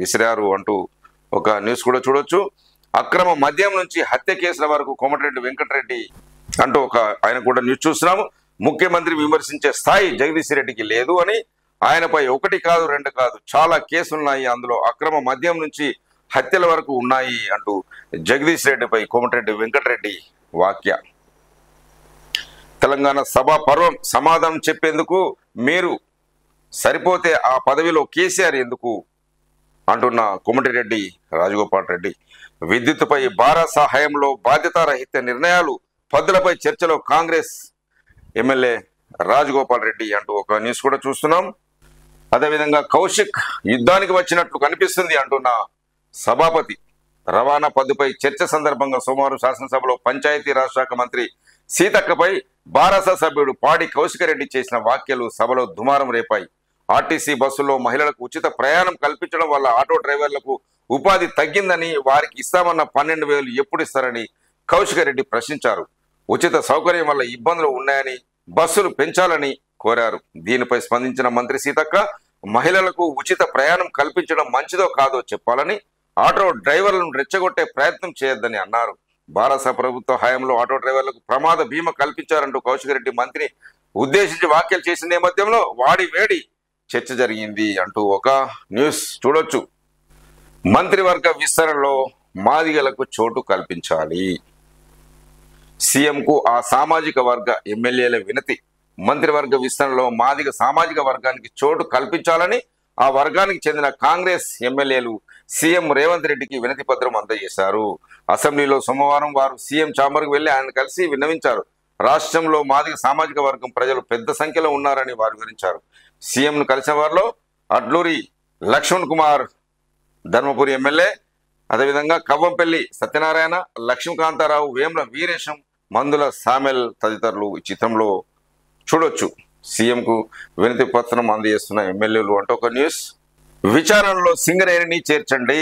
విసిరారు అంటూ ఒక న్యూస్ కూడా చూడొచ్చు. అక్రమ మద్యం నుంచి హత్య కేసుల వరకు కోమటిరెడ్డి వెంకటరెడ్డి అంటూ ఆయన కూడా న్యూస్ చూస్తున్నాము. ముఖ్యమంత్రి విమర్శించే స్థాయి జగదీష్ రెడ్డికి లేదు అని, ఆయనపై 1 కాదు 2 కాదు చాలా కేసులున్నాయి, అందులో అక్రమ మద్యం నుంచి హత్యల వరకు ఉన్నాయి అంటూ జగదీష్ రెడ్డిపై కోమటిరెడ్డి వెంకటరెడ్డి వాక్య. తెలంగాణ సభా పర్వం సమాధానం చెప్పేందుకు మీరు సరిపోతే ఆ పదవిలో కేసీఆర్ ఎందుకు అంటున్న కోమటిరెడ్డి రాజగోపాల్ రెడ్డి. విద్యుత్తుపై బారాస హయాంలో బాధ్యతారహిత నిర్ణయాలు, పద్దులపై చర్చలో కాంగ్రెస్ ఎమ్మెల్యే రాజగోపాల్ రెడ్డి అంటూ ఒక న్యూస్ కూడా చూస్తున్నాం. అదేవిధంగా కౌశిక్ యుద్ధానికి వచ్చినట్లు కనిపిస్తుంది అంటున్న సభాపతి. రవాణా పద్దుపై చర్చ సందర్భంగా సోమవారం శాసనసభలో పంచాయతీరాజ్ శాఖ మంత్రి సీతక్కపై బారాస సభ్యుడు పాడి కౌశికరెడ్డి చేసిన వ్యాఖ్యలు సభలో దుమారం రేపాయి. ఆర్టీసీ బస్సుల్లో మహిళలకు ఉచిత ప్రయాణం కల్పించడం వల్ల ఆటో డ్రైవర్లకు ఉపాధి తగ్గిందని, వారికి ఇస్తామన్న 12,000 ఎప్పుడు ఇస్తారని కౌశికరెడ్డి ప్రశ్నించారు. ఉచిత సౌకర్యం వల్ల ఇబ్బందులు ఉన్నాయని, బస్సులు పెంచాలని కోరారు. దీనిపై స్పందించిన మంత్రి సీతక్క, మహిళలకు ఉచిత ప్రయాణం కల్పించడం మంచిదో కాదో చెప్పాలని, ఆటో డ్రైవర్లను రెచ్చగొట్టే ప్రయత్నం చేయొద్దని అన్నారు. బారాస ప్రభుత్వ హయాంలో ఆటో డ్రైవర్లకు ప్రమాద బీమా కల్పించారంటూ కౌశికరెడ్డి మంత్రిని ఉద్దేశించి వ్యాఖ్యలు చేసిన నేపథ్యంలో వేడి చర్చ జరిగింది అంటూ ఒక న్యూస్ చూడొచ్చు. మంత్రివర్గ విస్తరణలో మాదిగలకు చోటు కల్పించాలి, సీఎంకు ఆ సామాజిక వర్గ ఎమ్మెల్యేల వినతి. మంత్రివర్గ విస్తరణలో మాదిగ సామాజిక వర్గానికి చోటు కల్పించాలని ఆ వర్గానికి చెందిన కాంగ్రెస్ ఎమ్మెల్యేలు సీఎం రేవంత్ రెడ్డికి వినతి పత్రం అందజేశారు. అసెంబ్లీలో సోమవారం వారు సీఎం ఛాంబర్కు వెళ్లి ఆయన కలిసి విన్నవించారు. రాష్ట్రంలో మాదిగ సామాజిక వర్గం ప్రజలు పెద్ద సంఖ్యలో ఉన్నారని వారు వివరించారు. సీఎంను కలిసిన వారిలో అడ్లూరి లక్ష్మణ్ కుమార్ ధర్మపురి ఎమ్మెల్యే, అదేవిధంగా కవ్వంపల్లి సత్యనారాయణ, లక్ష్మీకాంతారావు, వేముల వీరేశం, మందుల సామెల్ తదితరులు ఈ చిత్రంలో చూడొచ్చు. సీఎంకు వినతి పత్రం అందజేస్తున్న ఎమ్మెల్యేలు అంటూ ఒక న్యూస్. విచారణలో సింగరేణిని చేర్చండి,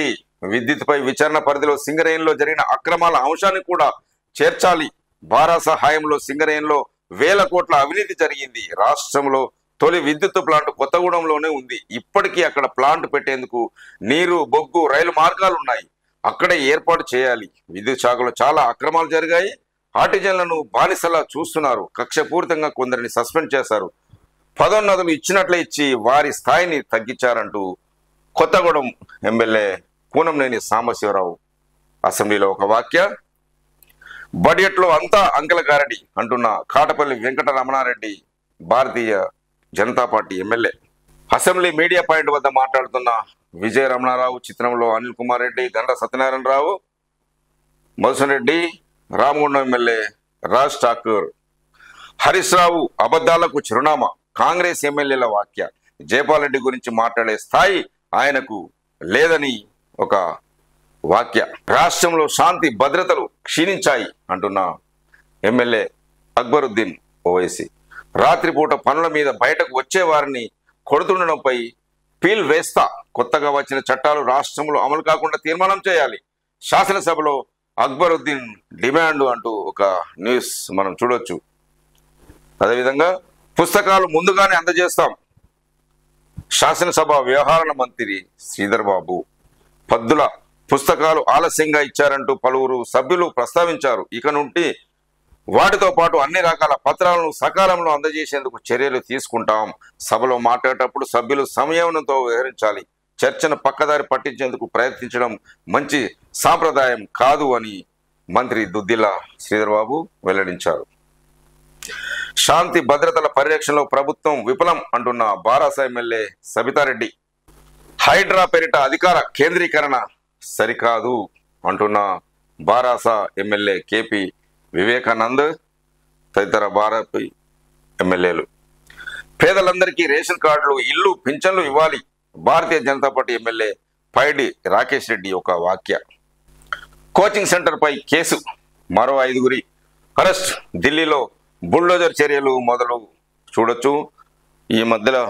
విద్యుత్పై విచారణ పరిధిలో సింగరేణిలో జరిగిన అక్రమాల అంశాన్ని కూడా చేర్చాలి. బారాస హయాంలో సింగరేణిలో 1000 కోట్ల అవినీతి జరిగింది. రాష్ట్రంలో తొలి విద్యుత్ ప్లాంట్ కొత్తగూడెంలోనే ఉంది. ఇప్పటికీ అక్కడ ప్లాంట్ పెట్టేందుకు నీరు, బొగ్గు, రైలు మార్గాలు ఉన్నాయి, అక్కడే ఏర్పాటు చేయాలి. విద్యుత్ శాఖలో చాలా అక్రమాలు జరిగాయి. ఆర్టిజన్లను బానిసలా చూస్తున్నారు. కక్షపూరితంగా కొందరిని సస్పెండ్ చేశారు. పదోన్నతులు ఇచ్చినట్లే ఇచ్చి వారి స్థాయిని తగ్గించారంటూ కొత్తగూడెం ఎమ్మెల్యే కూనంనేని సాంబశివరావు అసెంబ్లీలో ఒక వాక్య. బడ్జెట్లో అంతా అంకెల గారడి అంటున్న Katipally Venkata Ramanareddy Bharatiya Janata party MLA. Assembly media point వద్ద మాట్లాడుతున్న విజయ రమణారావు, చిత్రంలో అనిల్ కుమార్ రెడ్డి, గండ్ర సత్యనారాయణరావు, మధుసూదన్ రెడ్డి, రామగుండం ఎమ్మెల్యే రాజ్ ఠాకూర్, హరీష్ రావు అబద్ధాలకు చిరునామా కాంగ్రెస్ ఎమ్మెల్యేల వాక్య. జైపాల్ రెడ్డి గురించి మాట్లాడే స్థాయి ఆయనకు లేదని ఒక వాక్య. రాష్ట్రంలో శాంతి భద్రతలు క్షీణించాయి అంటున్న ఎమ్మెల్యే అక్బరుద్దీన్ ఓవైసీ. రాత్రిపూట పనుల మీద బయటకు వచ్చే వారిని కొడుతుండడంపై పీల్ వేస్తా, కొత్తగా వచ్చిన చట్టాలు రాష్ట్రంలో అమలు కాకుండా తీర్మానం చేయాలి, శాసనసభలో అక్బరుద్దీన్ డిమాండ్ అంటూ ఒక న్యూస్ మనం చూడొచ్చు. అదేవిధంగా పుస్తకాలు ముందుగానే అందజేస్తాం, శాసనసభ వ్యవహారాల మంత్రి శ్రీధర్ బాబు. పద్దుల పుస్తకాలు ఆలస్యంగా ఇచ్చారంటూ పలువురు సభ్యులు ప్రస్తావించారు. ఇక నుండి వాటితో పాటు అన్ని రకాల పత్రాలను సకాలంలో అందజేసేందుకు చర్యలు తీసుకుంటాం. సభలో మాట్లాడేటప్పుడు సభ్యులు సంయమనంతో వ్యవహరించాలి. చర్చను పక్కదారి పట్టించేందుకు ప్రయత్నించడం మంచి సాంప్రదాయం కాదు అని మంత్రి దుద్దిల్ల శ్రీధర్ బాబు వెల్లడించారు. శాంతి భద్రతల పరిరక్షణలో ప్రభుత్వం విఫలం అంటున్న బారాస ఎమ్మెల్యే సబితారెడ్డి. హైడ్రా పేరిట అధికార కేంద్రీకరణ సరికాదు, అంటున్న బారాస ఎమ్మెల్యే కేపీ వివేకానంద్ తదితర భారత ఎమ్మెల్యేలు. పేదలందరికీ రేషన్ కార్డులు, ఇల్లు, పింఛన్లు ఇవ్వాలి. భారతీయ జనతా పార్టీ ఎమ్మెల్యే పైడి రాకేష్ రెడ్డి ఒక వ్యాఖ్య. కోచింగ్ సెంటర్ పై కేసు, మరో 5 అరెస్ట్. ఢిల్లీలో బుల్డోజర్ చర్యలు మొదలు. చూడొచ్చు, ఈ మధ్యలో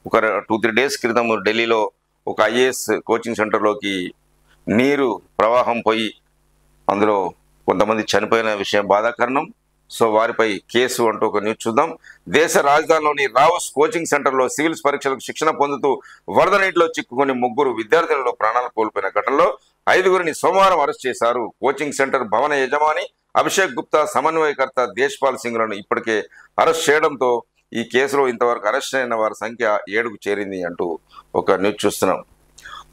ఒక 2-3 డేస్ క్రితం ఢిల్లీలో ఒక ఐఏఎస్ కోచింగ్ సెంటర్లోకి నీరు ప్రవాహం పోయి అందులో కొంతమంది చనిపోయిన విషయం బాధాకరణం. సో వారిపై కేసు అంటూ ఒక న్యూస్ చూద్దాం. దేశ రాజధానిలోని రావుస్ కోచింగ్ సెంటర్లో సివిల్స్ పరీక్షలకు శిక్షణ పొందుతూ వరద నీటిలో చిక్కుకొని 3 విద్యార్థులలో ప్రాణాలు కోల్పోయిన ఘటనలో 5 సోమవారం అరెస్ట్ చేశారు. కోచింగ్ సెంటర్ భవన యజమాని అభిషేక్ గుప్తా, సమన్వయకర్త దేశ్పాల్ సింగ్లను ఇప్పటికే అరెస్ట్ చేయడంతో ఈ కేసులో ఇంతవరకు అరెస్ట్ అయిన వారి సంఖ్య 7కు చేరింది అంటూ ఒక న్యూస్ చూస్తున్నాం.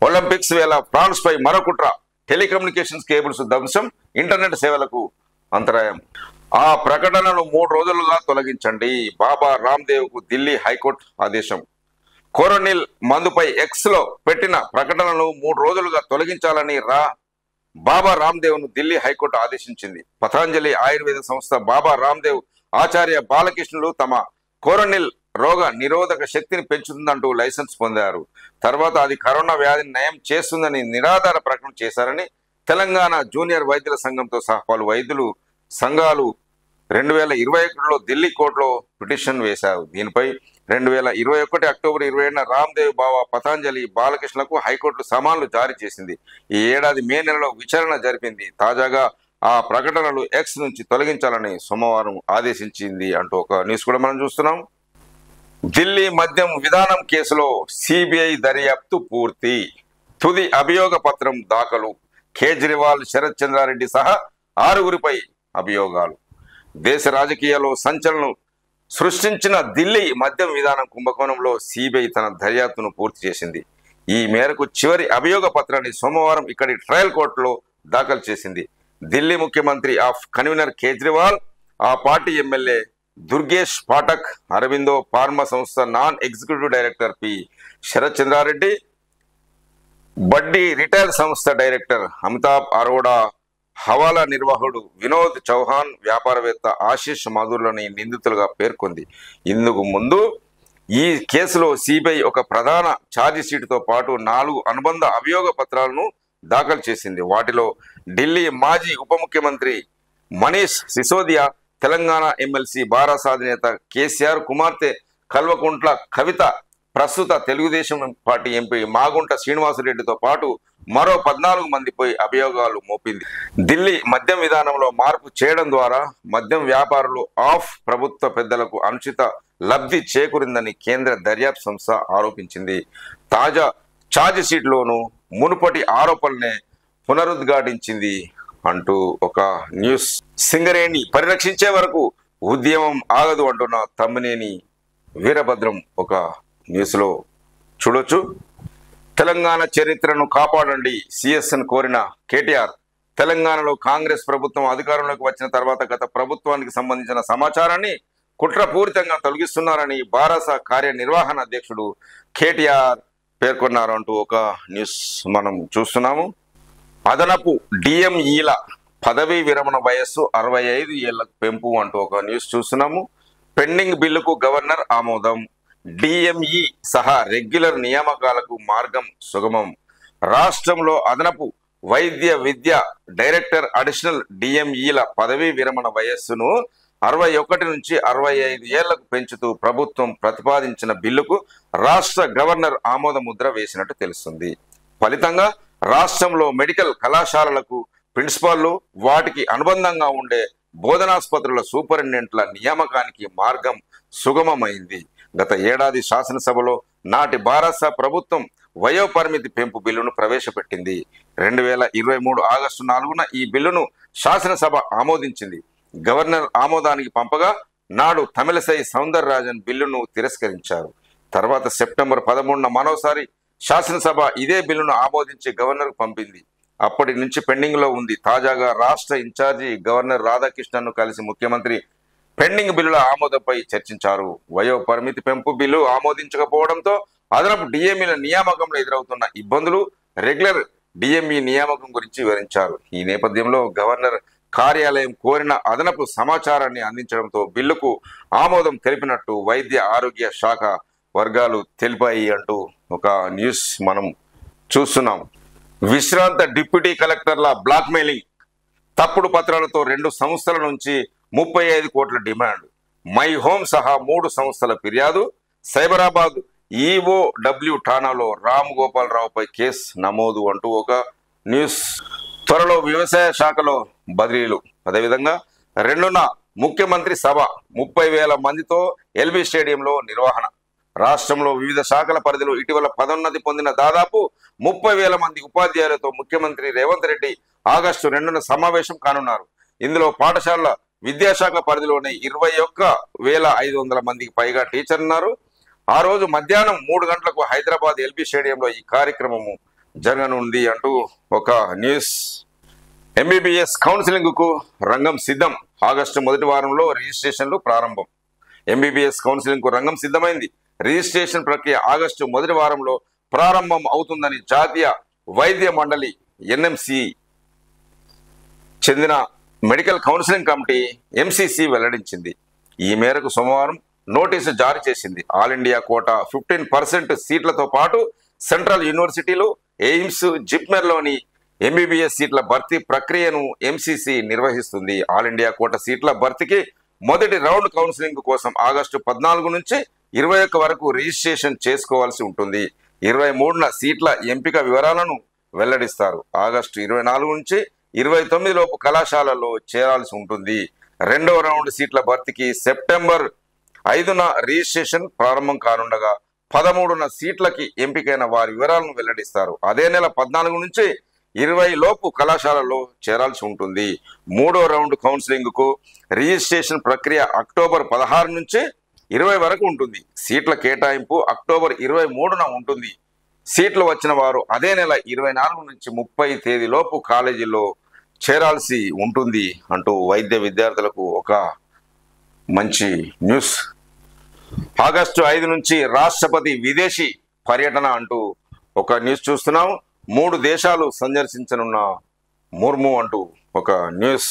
ఒలింపిక్స్ వేళ ఫ్రాన్స్ పై మరో కుట్ర. టెలికమ్యూనికేషన్స్ కేబుల్స్ ధ్వంసం, ఇంటర్నెట్ సేవలకు అంతరాయం. ఆ ప్రకటనను 3 రోజులుగా తొలగించండి. బాబా రామ్దేవ్ కు ఢిల్లీ హైకోర్టు ఆదేశం. కోరోనిల్ మందుపై ఎక్స్ లో పెట్టిన ప్రకటనను 3 రోజులుగా తొలగించాలని బాబా రామ్దేవ్ ను ఢిల్లీ హైకోర్టు ఆదేశించింది. పతంజలి ఆయుర్వేద సంస్థ బాబా రామ్దేవ్, ఆచార్య బాలకృష్ణులు తమ కోరోనిల్ రోగ నిరోధక శక్తిని పెంచుతుందంటూ లైసెన్స్ పొందారు. తర్వాత అది కరోనా వ్యాధిని నయం చేస్తుందని నిరాధార ప్రకటన చేశారని తెలంగాణ జూనియర్ వైద్యుల సంఘంతో సహా పలు వైద్యులు సంఘాలు 2021లో ఢిల్లీ కోర్టులో పిటిషన్ వేశారు. దీనిపై 2021 అక్టోబర్ 20న రామ్దేవ్, బాబా, పతంజలి, బాలకృష్ణలకు హైకోర్టు సమన్లు జారీ చేసింది. ఈ ఏడాది మే నెలలో విచారణ జరిపింది. తాజాగా ఆ ప్రకటనలు ఎక్స్ నుంచి తొలగించాలని సోమవారం ఆదేశించింది అంటూ ఒక న్యూస్ కూడా మనం చూస్తున్నాం. ఢిల్లీ మద్యం విధానం కేసులో సిబిఐ దర్యాప్తు పూర్తి. తుది అభియోగ పత్రం దాఖలు. కేజ్రీవాల్, శరత్ చంద్రారెడ్డి సహా 6 అభియోగాలు. దేశ రాజకీయాల్లో సంచలనం సృష్టించిన ఢిల్లీ మద్యం విధానం కుంభకోణంలో సిబిఐ తన దర్యాప్తును పూర్తి చేసింది. ఈ మేరకు చివరి అభియోగ పత్రాన్ని సోమవారం ఇక్కడి ట్రయల్ కోర్టులో దాఖలు చేసింది. ఢిల్లీ ముఖ్యమంత్రి ఆఫ్ కన్వీనర్ కేజ్రీవాల్, ఆ party MLA Durgesh Pathak, Aurobindo pharma సంస్థ non executive director P Sarath Chandra Reddy, Buddy retail సంస్థ డైరెక్టర్ అమితాబ్ అరోడా, హవాలా నిర్వాహకుడు వినోద్ చౌహాన్, వ్యాపారవేత్త ఆశీష్ మాధుర్లని నిందితులుగా పేర్కొంది. ఇందుకు ముందు ఈ కేసులో సిబిఐ ఒక ప్రధాన ఛార్జీ షీటుతో పాటు 4 అనుబంధ అభియోగ పత్రాలను దాఖలు చేసింది. వాటిలో ఢిల్లీ మాజీ ఉప ముఖ్యమంత్రి మనీష్ సిసోదియా, తెలంగాణ ఎమ్మెల్సీ బారాస అధినేత కేసీఆర్ కుమార్తె కల్వకుంట్ల కవిత, ప్రస్తుత తెలుగుదేశం పార్టీ ఎంపీ మాగుంట శ్రీనివాసరెడ్డితో పాటు మరో 14 మందిపై అభియోగాలు మోపింది. ఢిల్లీ మద్యం విధానంలో మార్పు చేయడం ద్వారా మద్యం వ్యాపారులు ఆఫ్ ప్రభుత్వ పెద్దలకు అనుచిత లబ్ధి చేకూరిందని కేంద్ర దర్యాప్తు సంస్థ ఆరోపించింది. తాజా ఛార్జ్ షీట్లోనూ మునుపటి ఆరోపణలనే పునరుద్ఘాటించింది అంటూ ఒక న్యూస్. సింగరేణి పరిరక్షించే వరకు ఉద్యమం ఆగదు అంటున్న తమ్మినేని వీరభద్రం ఒక న్యూస్లో చూడొచ్చు. తెలంగాణ చరిత్రను కాపాడండి, సిఎస్ను కోరిన కేటీఆర్. తెలంగాణలో కాంగ్రెస్ ప్రభుత్వం అధికారంలోకి వచ్చిన తర్వాత గత ప్రభుత్వానికి సంబంధించిన సమాచారాన్ని కుట్రపూరితంగా తొలగిస్తున్నారని బారాస కార్యనిర్వహణ అధ్యక్షుడు కేటీఆర్ పేర్కొన్నారు అంటూ ఒక న్యూస్ మనం చూస్తున్నాము. అదనపు డిఎంఈల పదవీ విరమణ వయస్సు 65 ఏళ్లకు పెంపు అంటూ ఒక న్యూస్ చూస్తున్నాము. పెండింగ్ బిల్లుకు గవర్నర్ ఆమోదం. డిఎంఈ సహా రెగ్యులర్ నియామకాలకు మార్గం సుగమం. రాష్ట్రంలో అదనపు వైద్య విద్య డైరెక్టర్, అడిషనల్ డిఎంఈల పదవీ విరమణ వయస్సును 61 నుంచి 65 ఏళ్లకు పెంచుతూ ప్రభుత్వం ప్రతిపాదించిన బిల్లుకు రాష్ట్ర గవర్నర్ ఆమోద ముద్ర వేసినట్టు తెలుస్తుంది. ఫలితంగా రాష్ట్రంలో మెడికల్ కళాశాలలకు ప్రిన్సిపాల్లు, వాటికి అనుబంధంగా ఉండే బోధనాసుపత్రుల సూపరింటెండెంట్ల నియామకానికి మార్గం సుగమమైంది. గత ఏడాది శాసనసభలో నాటి బారాస ప్రభుత్వం వయోపరిమితి పెంపు బిల్లును ప్రవేశపెట్టింది. 2023 ఆగస్టు 4న ఈ బిల్లును శాసనసభ ఆమోదించింది. గవర్నర్ ఆమోదానికి పంపగా నాడు తమిళసై సౌందరరాజన్ బిల్లును తిరస్కరించారు. తర్వాత సెప్టెంబర్ 13న మరోసారి శాసనసభ ఇదే బిల్లును ఆమోదించి గవర్నర్కు పంపింది. అప్పటి నుంచి పెండింగ్ లో ఉంది. తాజాగా రాష్ట్ర ఇన్ఛార్జి గవర్నర్ రాధాకృష్ణన్ను కలిసి ముఖ్యమంత్రి పెండింగ్ బిల్లుల ఆమోదంపై చర్చించారు. వయో పరిమితి పెంపు బిల్లు ఆమోదించకపోవడంతో అదనపు డిఎంఈల నియామకంలో ఎదురవుతున్న ఇబ్బందులు, రెగ్యులర్ డిఎంఈ నియామకం గురించి వివరించారు. ఈ నేపథ్యంలో గవర్నర్ కార్యాలయం కోరిన అదనపు సమాచారాన్ని అందించడంతో బిల్లుకు ఆమోదం తెలిపినట్టు వైద్య ఆరోగ్య శాఖ వర్గాలు తెలిపాయి అంటూ ఒక న్యూస్ మనం చూస్తున్నాం. విశ్రాంత డిప్యూటీ కలెక్టర్ల బ్లాక్మెయిలింగ్, తప్పుడు పత్రాలతో 2 సంస్థల నుంచి 35 కోట్ల డిమాండ్, మై హోమ్ సహా 3 సంస్థల ఫిర్యాదు, సైబరాబాద్ ఈఓడబ్ల్యూ ఠాణాలో రామ్ గోపాలరావుపై కేసు నమోదు అంటూ ఒక న్యూస్. త్వరలో వ్యవసాయ శాఖలో బదిలీలు, అదేవిధంగా 2న ముఖ్యమంత్రి సభ, 30,000 మందితో ఎల్బీ స్టేడియంలో నిర్వహణ. రాష్ట్రంలో వివిధ శాఖల పరిధిలో ఇటీవల పదోన్నతి పొందిన దాదాపు 30,000 మంది ఉపాధ్యాయులతో ముఖ్యమంత్రి రేవంత్ రెడ్డి ఆగస్టు 2న సమావేశం కానున్నారు. ఇందులో పాఠశాలల విద్యాశాఖ పరిధిలోనే 21,500 మందికి పైగా టీచర్లున్నారు. ఆ రోజు మధ్యాహ్నం 3 గంటలకు హైదరాబాద్ ఎల్బీ స్టేడియంలో ఈ కార్యక్రమము జరగనుంది అంటూ ఒక న్యూస్. ఎంబీబీఎస్ కౌన్సిలింగ్ కు రంగం సిద్ధం, ఆగస్టు మొదటి వారంలో రిజిస్ట్రేషన్లు ప్రారంభం. ఎంబీబీఎస్ కౌన్సిలింగ్ కు రంగం సిద్ధమైంది. రిజిస్ట్రేషన్ ప్రక్రియ ఆగస్టు మొదటి వారంలో ప్రారంభం అవుతుందని జాతీయ వైద్య మండలి ఎన్ఎంసి చెందిన మెడికల్ కౌన్సిలింగ్ కమిటీ ఎంసీసీ వెల్లడించింది. ఈ మేరకు సోమవారం నోటీసు జారీ చేసింది. ఆల్ ఇండియా కోటా 15% సీట్లతో పాటు సెంట్రల్ యూనివర్సిటీలు, ఎయిమ్స్, జిప్మెర్లోని ఎంబీబీఎస్ సీట్ల భర్తీ ప్రక్రియను ఎంసీసీ నిర్వహిస్తుంది. ఆల్ ఇండియా కోటా సీట్ల భర్తీకి మొదటి రౌండ్ కౌన్సిలింగ్ కోసం ఆగస్టు 14 నుంచి 21 వరకు రిజిస్ట్రేషన్ చేసుకోవాల్సి ఉంటుంది. 23న సీట్ల ఎంపిక వివరాలను వెల్లడిస్తారు. ఆగస్టు 24 నుంచి 29 లోపు కళాశాలలో చేరాల్సి ఉంటుంది. రెండవ రౌండ్ సీట్ల భర్తీకి సెప్టెంబర్ 5న రిజిస్ట్రేషన్ ప్రారంభం కానుండగా 13న సీట్లకి ఎంపికైన వారి వివరాలను వెల్లడిస్తారు. అదే నెల 14 నుంచి 20 లోపు కళాశాలలో చేరాల్సి ఉంటుంది. మూడో రౌండ్ కౌన్సిలింగ్ కు రిజిస్ట్రేషన్ ప్రక్రియ అక్టోబర్ 16 నుంచి 20 వరకు ఉంటుంది. సీట్ల కేటాయింపు అక్టోబర్ 23న ఉంటుంది. సీట్లు వచ్చిన వారు అదే నెల 24 నుంచి 30 తేదీ లోపు కాలేజీలో చేరాల్సి ఉంటుంది అంటూ వైద్య విద్యార్థులకు ఒక మంచి న్యూస్. ఆగస్టు 5 నుంచి రాష్ట్రపతి విదేశీ పర్యటన అంటూ ఒక న్యూస్ చూస్తున్నాం. 3 దేశాలు సందర్శించనున్న ముర్ము అంటూ ఒక న్యూస్.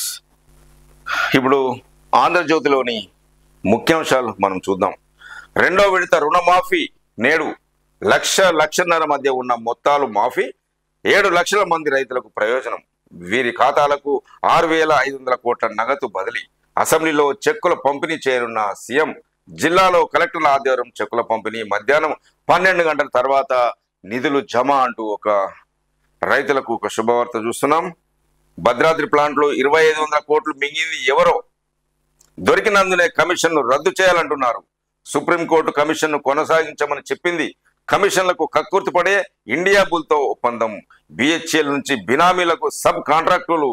ఇప్పుడు ఆంధ్రజ్యోతిలోని ముఖ్యాంశాలు మనం చూద్దాం. రెండో విడత రుణమాఫీ నేడు, 1,00,00,000 మధ్య ఉన్న మొత్తాలు మాఫీ, 7 లక్షల మంది రైతులకు ప్రయోజనం. వీరి ఖాతాలకు 6,500 కోట్ల నగదు బదిలీ. అసెంబ్లీలో చెక్కుల పంపిణీ చేయనున్న సీఎం. జిల్లాలో కలెక్టర్ల ఆధ్వర్యం చెక్కుల పంపిణీ. మధ్యాహ్నం 12 గంటల తర్వాత నిధులు జమ అంటూ ఒక రైతులకు ఒక శుభవార్త చూస్తున్నాం. భద్రాద్రి ప్లాంట్లో 2,500 కోట్లు మింగింది ఎవరో, దొరికినందునే కమిషన్ను రద్దు చేయాలంటున్నారు. సుప్రీంకోర్టు కమిషన్ను కొనసాగించమని చెప్పింది. కమిషన్లకు కక్కుర్తిపడే ఇండియా బుల్తో ఒప్పందం. బిహెచ్ఎల్ నుంచి బినామీలకు సబ్ కాంట్రాక్టులు.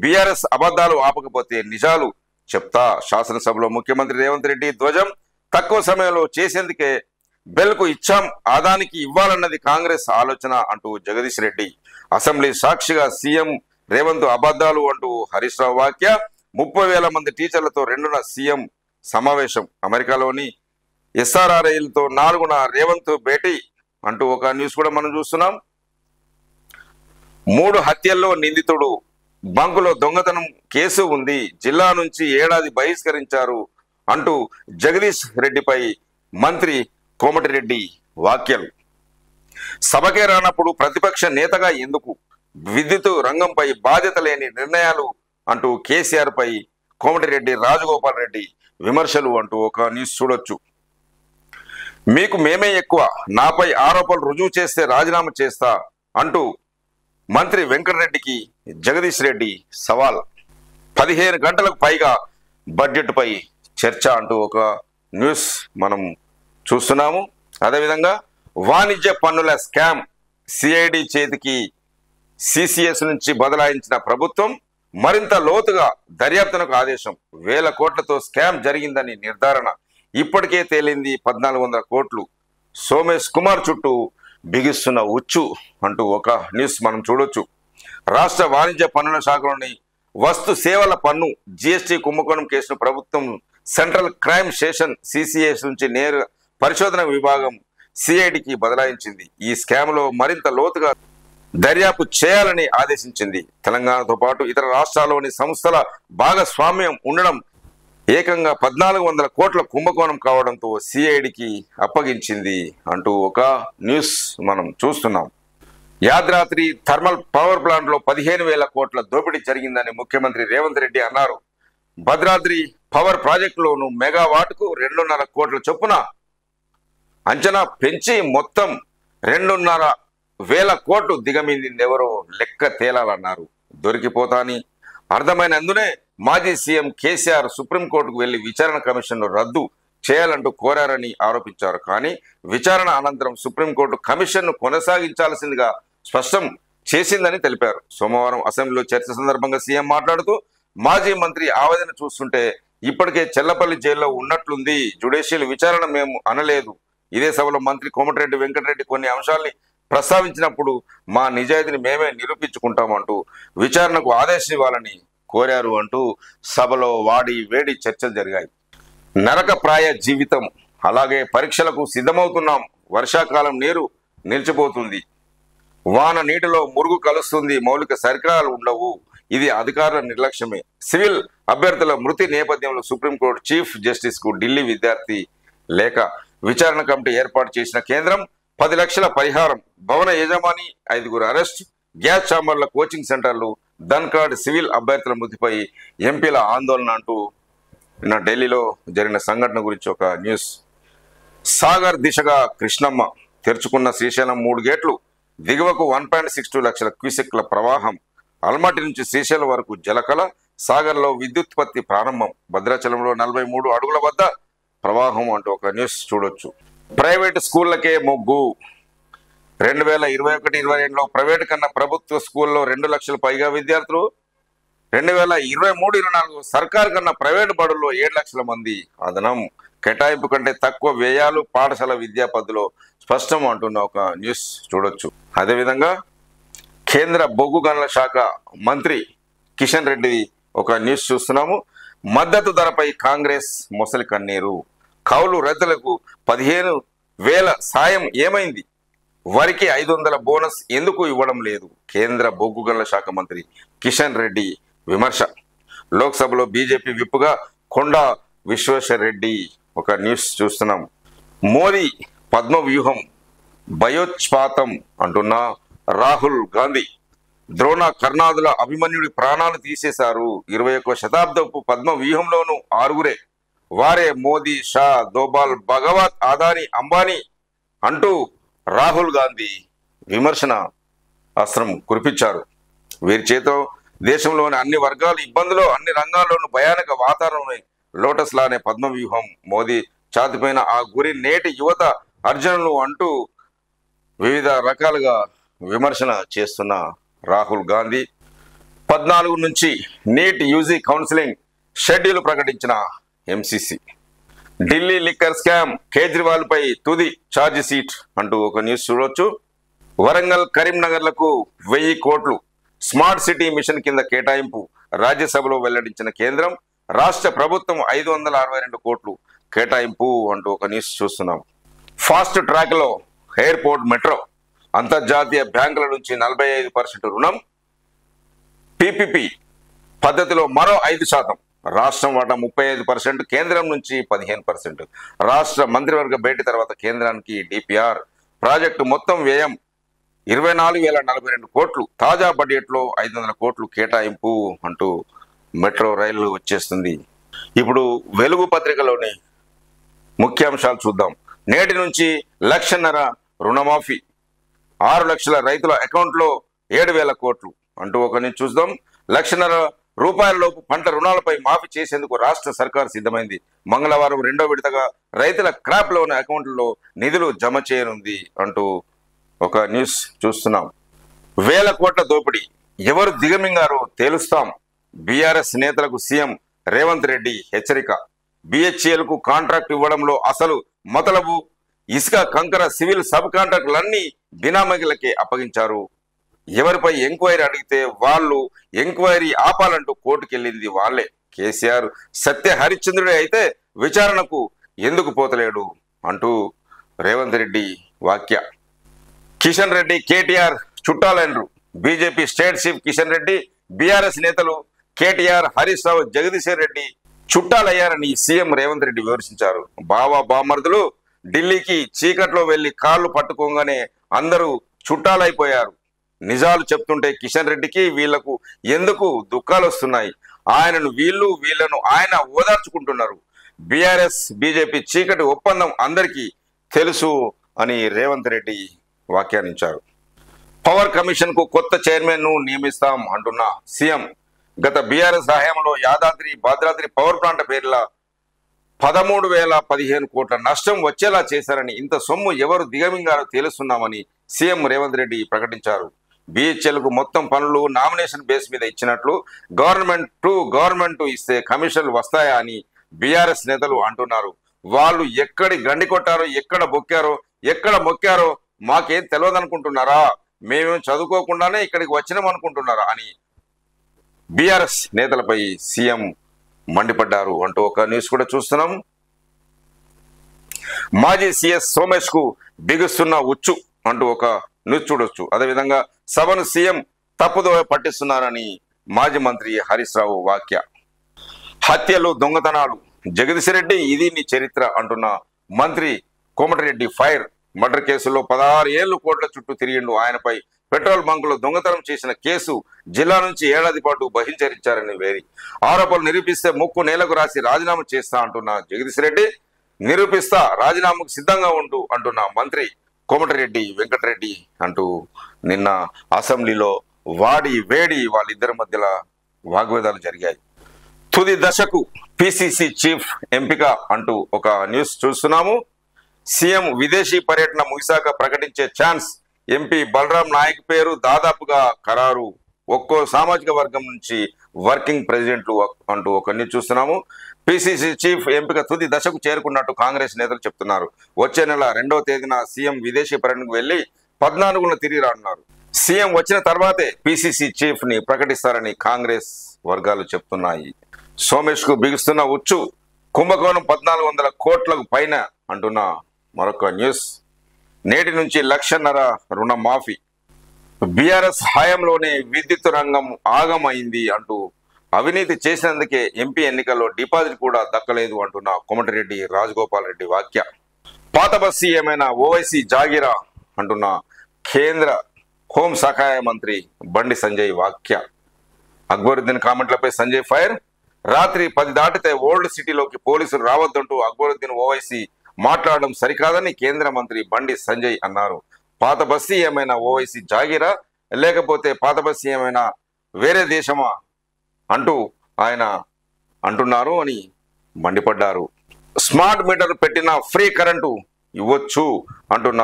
బీఆర్ఎస్ అబద్ధాలు ఆపకపోతే నిజాలు చెప్తా. శాసనసభలో ముఖ్యమంత్రి రేవంత్ రెడ్డి ధ్వజం. తక్కువ సమయంలో చేసేందుకే బెల్కు ఇచ్చాం, ఆదానికి ఇవ్వాలన్నది కాంగ్రెస్ ఆలోచన అంటూ జగదీష్ రెడ్డి. అసెంబ్లీ సాక్షిగా సీఎం రేవంత్ అబద్ధాలు అంటూ హరీష్ రావు వ్యాఖ్య. 30,000 మంది టీచర్లతో 2న సీఎం సమావేశం. అమెరికాలోని ఎస్ఆర్ఆర్ఐలతో 4న రేవంత్ భేటీ అంటూ ఒక న్యూస్ కూడా మనం చూస్తున్నాం. 3 హత్యల్లో నిందితుడు, బంకులో దొంగతనం కేసు ఉంది, జిల్లా నుంచి ఏడాది బహిష్కరించారు అంటూ జగదీష్ రెడ్డిపై మంత్రి కోమటిరెడ్డి వ్యాఖ్యలు. సభకే రానప్పుడు ప్రతిపక్ష నేతగా ఎందుకు, విద్యుత్ రంగంపై బాధ్యత లేని నిర్ణయాలు అంటూ కేసీఆర్ పై కోమటిరెడ్డి రాజగోపాల్ రెడ్డి విమర్శలు అంటూ ఒక న్యూస్ చూడొచ్చు. మీకు మేమే ఎక్కువ, నాపై ఆరోపణలు రుజువు చేస్తే రాజీనామా చేస్తా అంటూ మంత్రి వెంకటరెడ్డికి జగదీష్ రెడ్డి సవాల్. 15 గంటలకు పైగా బడ్జెట్ పై చర్చ అంటూ ఒక న్యూస్ మనం చూస్తున్నాము. అదేవిధంగా వాణిజ్య పన్నుల స్కామ్, సిఐడి చేతికి సిసిఎస్ నుంచి బదలాయించిన ప్రభుత్వం మరింత లోతుగా దర్యాప్తునకు ఆదేశం. 1,000 కోట్లతో స్కామ్ జరిగిందని నిర్ధారణ. ఇప్పటికే తేలింది 1,400 కోట్లు. సోమేష్ కుమార్ చుట్టూ బిగిస్తున్న ఉచ్చు అంటూ ఒక న్యూస్ మనం చూడొచ్చు. రాష్ట్ర వాణిజ్య పన్నుల శాఖలోని వస్తు సేవల పన్ను జిఎస్టీ కుంభకోణం కేసును ప్రభుత్వం సెంట్రల్ క్రైమ్ స్టేషన్ సిసిఎస్ నుంచి నేరు పరిశోధన విభాగం సిఐడికి బదలాయించింది. ఈ స్కామ్ లో మరింత లోతుగా దర్యాప్తు చేయాలని ఆదేశించింది. తెలంగాణతో పాటు ఇతర రాష్ట్రాల్లోని సంస్థల భాగస్వామ్యం ఉండడం ఏకంగా 1400 కోట్ల కుంభకోణం కావడంతో సిఐడికి అప్పగించింది అంటూ ఒక న్యూస్ మనం చూస్తున్నాం. యాదాద్రి థర్మల్ పవర్ ప్లాంట్ లో 15,000 కోట్ల దోపిడీ జరిగిందని ముఖ్యమంత్రి రేవంత్ రెడ్డి అన్నారు. భద్రాద్రి పవర్ ప్రాజెక్టులోను మెగావాట్కు 2.5 కోట్ల చొప్పున అంచనా పెంచి మొత్తం 2.5 కోట్లు దిగమిందిందెవరో లెక్క తేలాలన్నారు. దొరికిపోతాని అర్థమైనందునే మాజీ సీఎం కేసీఆర్ సుప్రీంకోర్టుకు వెళ్లి విచారణ కమిషన్ను రద్దు చేయాలంటూ కోరారని ఆరోపించారు. కానీ విచారణ అనంతరం సుప్రీంకోర్టు కమిషన్ను కొనసాగించాల్సిందిగా స్పష్టం చేసిందని తెలిపారు. సోమవారం అసెంబ్లీలో చర్చ సందర్భంగా సీఎం మాట్లాడుతూ మాజీ మంత్రి ఆవేదన చూస్తుంటే ఇప్పటికే చెల్లపల్లి జైల్లో ఉన్నట్లుంది. జ్యుడిషియల్ విచారణ మేము అనలేదు. ఇదే సభలో మంత్రి కోమటిరెడ్డి వెంకటరెడ్డి కొన్ని అంశాల్ని ప్రస్తావించినప్పుడు మా నిజాయితీని మేమే నిరూపించుకుంటామంటూ విచారణకు ఆదేశం ఇవ్వాలని కోరారు అంటూ సభలో వాడి వేడి చర్చలు జరిగాయి. నరకప్రాయ జీవితం, అలాగే పరీక్షలకు సిద్ధమవుతున్నాం. వర్షాకాలం నీరు నిలిచిపోతుంది, వాన నీటిలో మురుగు కలుస్తుంది, మౌలిక సౌకర్యాలు ఉండవు. ఇది అధికారుల నిర్లక్ష్యమే. సివిల్ అభ్యర్థుల మృతి నేపథ్యంలో సుప్రీంకోర్టు చీఫ్ జస్టిస్ కు ఢిల్లీ విద్యార్థి లేఖ. విచారణ కమిటీ ఏర్పాటు చేసిన కేంద్రం 10 లక్షల పరిహారం, భవన యజమాని 5గురు అరెస్ట్, గ్యాస్ ఛాంబర్ల కోచింగ్ సెంటర్లు, ధన్కాడ్ సివిల్ అభ్యర్థుల మృతిపై ఎంపీల ఆందోళన అంటూ నిన్న ఢిల్లీలో జరిగిన సంఘటన గురించి ఒక న్యూస్. సాగర్ దిశగా కృష్ణమ్మ తెరుచుకున్న శ్రీశైలం 3 గేట్లు, దిగువకు 1.62 లక్షల క్యూసెక్ల ప్రవాహం. అల్మటి నుంచి శ్రీశైలం వరకు జలకళ. సాగర్లో విద్యుత్పత్తి ప్రారంభం. భద్రాచలంలో 43 అడుగుల వద్ద ప్రవాహం అంటూ ఒక న్యూస్ చూడొచ్చు. ప్రైవేటు స్కూళ్లకే మొగ్గు. 2021-22లో ప్రైవేటు కన్నా ప్రభుత్వ స్కూల్లో 2 లక్షల పైగా విద్యార్థులు. 2023-24 సర్కారు కన్నా ప్రైవేటు బడుల్లో 7 లక్షల మంది. అదనం కేటాయింపు కంటే తక్కువ వ్యయాలు పాఠశాల విద్యా పద్ధతిలో స్పష్టం అంటున్న ఒక న్యూస్ చూడొచ్చు. అదేవిధంగా కేంద్ర బొగ్గు గనుల శాఖ మంత్రి కిషన్ రెడ్డి ఒక న్యూస్ చూస్తున్నాము. మద్దతు ధరపై కాంగ్రెస్ మొసలి కన్నీరు. కౌలు రైతులకు 15,000 సాయం ఏమైంది? వరికి 500 బోనస్ ఎందుకు ఇవ్వడం లేదు? కేంద్ర బొగ్గు గనుల శాఖ మంత్రి కిషన్ రెడ్డి విమర్శ. లోక్సభలో బీజేపీ విప్పుగా కొండా విశ్వేశ్వర్ రెడ్డి ఒక న్యూస్ చూస్తున్నాం. మోదీ పద్మ వ్యూహం భయోత్పాతం అంటున్న రాహుల్ గాంధీ. ద్రోణ కర్ణాదుల అభిమన్యుడి ప్రాణాలు తీసేశారు. 21వ శతాబ్దపు పద్మ వ్యూహంలోనూ 6గురే. వారే మోదీ, షా, దోబాల్, భగవత్, అదానీ, అంబానీ అంటూ రాహుల్ గాంధీ విమర్శన అస్త్రం కురిపించారు. వీరి చేతో దేశంలోని అన్ని వర్గాలు ఇబ్బందులు, అన్ని రంగాల్లోనూ భయానక వాతావరణం. లోటస్ లానే పద్మ వ్యూహం, మోదీ ఛాతిపైన ఆ గురి, నేటి యువత అర్జునులు అంటూ వివిధ రకాలుగా విమర్శన చేస్తున్న రాహుల్ గాంధీ. 14 నుంచి నీట్ యూజీ కౌన్సిలింగ్ షెడ్యూల్ ప్రకటించిన MCC. Delhi liquor scam, Kejriwal పై తుది ఛార్జ్ షీట్ అంటూ ఒక న్యూస్ చూడొచ్చు. వరంగల్, కరీంనగర్లకు 1000 కోట్లు స్మార్ట్ సిటీ మిషన్ కింద కేటాయింపు. రాజ్యసభలో వెల్లడించిన కేంద్రం. రాష్ట్ర ప్రభుత్వం 562 కోట్లు కేటాయింపు అంటూ ఒక న్యూస్ చూస్తున్నాం. ఫాస్ట్ ట్రాక్ లో ఎయిర్పోర్ట్, మెట్రో, అంతర్జాతీయ బ్యాంకుల నుంచి 45% రుణం. పీపీపీ పద్ధతిలో మరో 5%. రాష్ట్రం వాటా 35%, కేంద్రం నుంచి 15%. రాష్ట్ర మంత్రివర్గ భేటీ తర్వాత కేంద్రానికి డిపిఆర్. ప్రాజెక్టు మొత్తం వ్యయం 24,042 కోట్లు. తాజా బడ్జెట్లో 500 కోట్లు కేటాయింపు అంటూ మెట్రో రైలు వచ్చేస్తుంది. ఇప్పుడు వెలుగు పత్రికలోని ముఖ్యాంశాలు చూద్దాం. నేటి నుంచి 1,50,000 రుణమాఫీ. 6 లక్షల రైతుల అకౌంట్లో 7,000 కోట్లు అంటూ ఒక నుంచి చూద్దాం. 1,50,000 రూపాయలలోపు పంట రుణాలపై మాఫీ చేసేందుకు రాష్ట్ర సర్కారు సిద్ధమైంది. మంగళవారం 2వ విడతగా రైతుల క్రాప్ లోన్ అకౌంట్లలో నిధులు జమ చేయనుంది అంటూ ఒక న్యూస్ చూస్తున్నాం. 1,000 కోట్ల దోపిడీ, ఎవరు దిగమింగారో తేలుస్తాం. బీఆర్ఎస్ నేతలకు సీఎం రేవంత్ రెడ్డి హెచ్చరిక. బిహెచ్ఎల్ కు కాంట్రాక్ట్ ఇవ్వడంలో అసలు మతలబు ఇసుక, కంకర, సివిల్ సబ్ కాంట్రాక్టులన్నీ బినామీలకే అప్పగించారు. ఎవరిపై ఎంక్వైరీ అడిగితే వాళ్ళు ఎంక్వైరీ ఆపాలంటూ కోర్టుకెళ్ళింది వాళ్ళే. కేసీఆర్ సత్య హరిశ్చంద్రుడే అయితే విచారణకు ఎందుకు పోతలేడు అంటూ రేవంత్ రెడ్డి వాక్య. కిషన్ రెడ్డి కేటీఆర్ చుట్టాలైనరు. BJP state chief Kishan Reddy, BRS నేతలు కేటీఆర్, హరీష్ రావు, జగదీశ్వర్ రెడ్డి చుట్టాలయ్యారని సీఎం రేవంత్ రెడ్డి వివరించారు. బావా బామర్దులు ఢిల్లీకి చీకట్లో వెళ్లి కాళ్ళు పట్టుకోగానే అందరూ చుట్టాలైపోయారు. నిజాలు చెప్తుంటే కిషన్ రెడ్డికి వీళ్లకు ఎందుకు దుఃఖాలు వస్తున్నాయి? ఆయనను వీళ్లను ఆయన ఓదార్చుకుంటున్నారు. బీఆర్ఎస్ బీజేపీ చీకటి ఒప్పందం అందరికీ తెలుసు అని రేవంత్ రెడ్డి వ్యాఖ్యానించారు. పవర్ కమిషన్ కు కొత్త చైర్మన్ ను నియమిస్తాం అంటున్న సీఎం, గత బీఆర్ఎస్ హయాంలో యాదాద్రి భద్రాద్రి పవర్ ప్లాంట్ పేర్ల 13,015 కోట్ల నష్టం వచ్చేలా చేశారని, ఇంత సొమ్ము ఎవరు దిగమింగారో తెలుస్తున్నామని సీఎం రేవంత్ రెడ్డి ప్రకటించారు. BHEL కు మొత్తం పనులు నామినేషన్ బేస్ మీద ఇచ్చినట్లు గవర్నమెంట్ ఇస్తే కమిషన్లు వస్తాయా అని బీఆర్ఎస్ నేతలు అంటున్నారు. వాళ్ళు ఎక్కడి గండి కొట్టారో, ఎక్కడ మొక్కారో మాకేం తెలియదనుకుంటున్నారా? మేమేం చదువుకోకుండానే ఇక్కడికి వచ్చినాం అనుకుంటున్నారా అని బీఆర్ఎస్ నేతలపై సీఎం మండిపడ్డారు అంటూ ఒక న్యూస్ కూడా చూస్తున్నాం. మాజీ సీఎస్ సోమేష్ కు బిగుస్తున్న ఉచ్చు అంటూ ఒక న్యూస్ చూడొచ్చు. అదేవిధంగా సభను సీఎం తప్పుదోవ పట్టిస్తున్నారని మాజీ మంత్రి హరీష్ రావు వ్యాఖ్య. హత్యలు, దొంగతనాలు, జగదీశ్వర్ రెడ్డి ఇది నీ చరిత్ర అంటున్న మంత్రి కోమటిరెడ్డి ఫైర్. మర్డర్ కేసులో 16 ఏళ్లు కోట్ల చుట్టూ తిరిగిండు. ఆయనపై పెట్రోల్ బంకులో దొంగతనం చేసిన కేసు జిల్లా నుంచి ఏడాది పాటు బహిష్కరించారని వేరి ఆరోపణలు నిరూపిస్తే ముక్కు నేలకు రాసి రాజీనామా చేస్తా అంటున్న జగదీశ్వర్ రెడ్డి, నిరూపిస్తా రాజీనామాకు సిద్ధంగా ఉంటూ అంటున్న మంత్రి కోమటిరెడ్డి వెంకటరెడ్డి అంటూ నిన్న అసెంబ్లీలో వాడి వేడి వాళ్ళిద్దరి మధ్యలో వాగ్వేదాలు జరిగాయి. తుది దశకు పిసిసి చీఫ్ ఎంపిక అంటూ ఒక న్యూస్ చూస్తున్నాము. సీఎం విదేశీ పర్యటన ముగిశాక ప్రకటించే ఛాన్స్. ఎంపీ బలరాం నాయక్ పేరు దాదాపుగా ఖరారు. ఒక్కో సామాజిక వర్గం నుంచి వర్కింగ్ ప్రెసిడెంట్లు అంటూ ఒక న్యూస్ చూస్తున్నాము. పిసిసి చీఫ్ ఎంపిక తుది దశకు చేరుకున్నట్టు కాంగ్రెస్ నేతలు చెప్తున్నారు. వచ్చే నెల 2వ తేదీన సీఎం విదేశీ పర్యటనకు వెళ్లి 14న తిరిగి రానున్నారు. సీఎం వచ్చిన తర్వాతే పిసిసి చీఫ్ ని ప్రకటిస్తారని కాంగ్రెస్ వర్గాలు చెప్తున్నాయి. సోమేష్ కు బిగుస్తున్న ఉచ్చు. కుంభకోణం 1,400 కోట్లకు పైన అంటున్న మరొక న్యూస్. నేటి నుంచి 1,00,000 రుణమాఫీ. బీఆర్ఎస్ హయాంలోనే విద్యుత్ రంగం ఆగమైంది అంటూ అవినీతి చేసినందుకే ఎంపీ ఎన్నికల్లో డిపాజిట్ కూడా దక్కలేదు అంటున్న కోమటిరెడ్డి రాజగోపాల్ రెడ్డి వ్యాఖ్య. పాత బస్సీ ఏమైనా ఓవైసీ జాగిరా అంటున్న కేంద్ర హోంశాఖ మంత్రి బండి సంజయ్ వ్యాఖ్య. అక్బరుద్దీన్ కామెంట్లపై సంజయ్ ఫైర్. రాత్రి 10 దాటితే ఓల్డ్ సిటీలోకి పోలీసులు రావద్దంటూ అక్బరుద్దీన్ ఓవైసీ మాట్లాడడం సరికాదని కేంద్ర మంత్రి బండి సంజయ్ అన్నారు. పాత బస్తీ ఏమైనా ఓవైసీ జాగిరా, లేకపోతే పాత బస్తీ ఏమైనా వేరే దేశమా అంటూ ఆయన అంటున్నారు అని మండిపడ్డారు. స్మార్ట్ మీటర్ పెట్టిన ఫ్రీ కరెంటు ఇవ్వచ్చు అంటున్న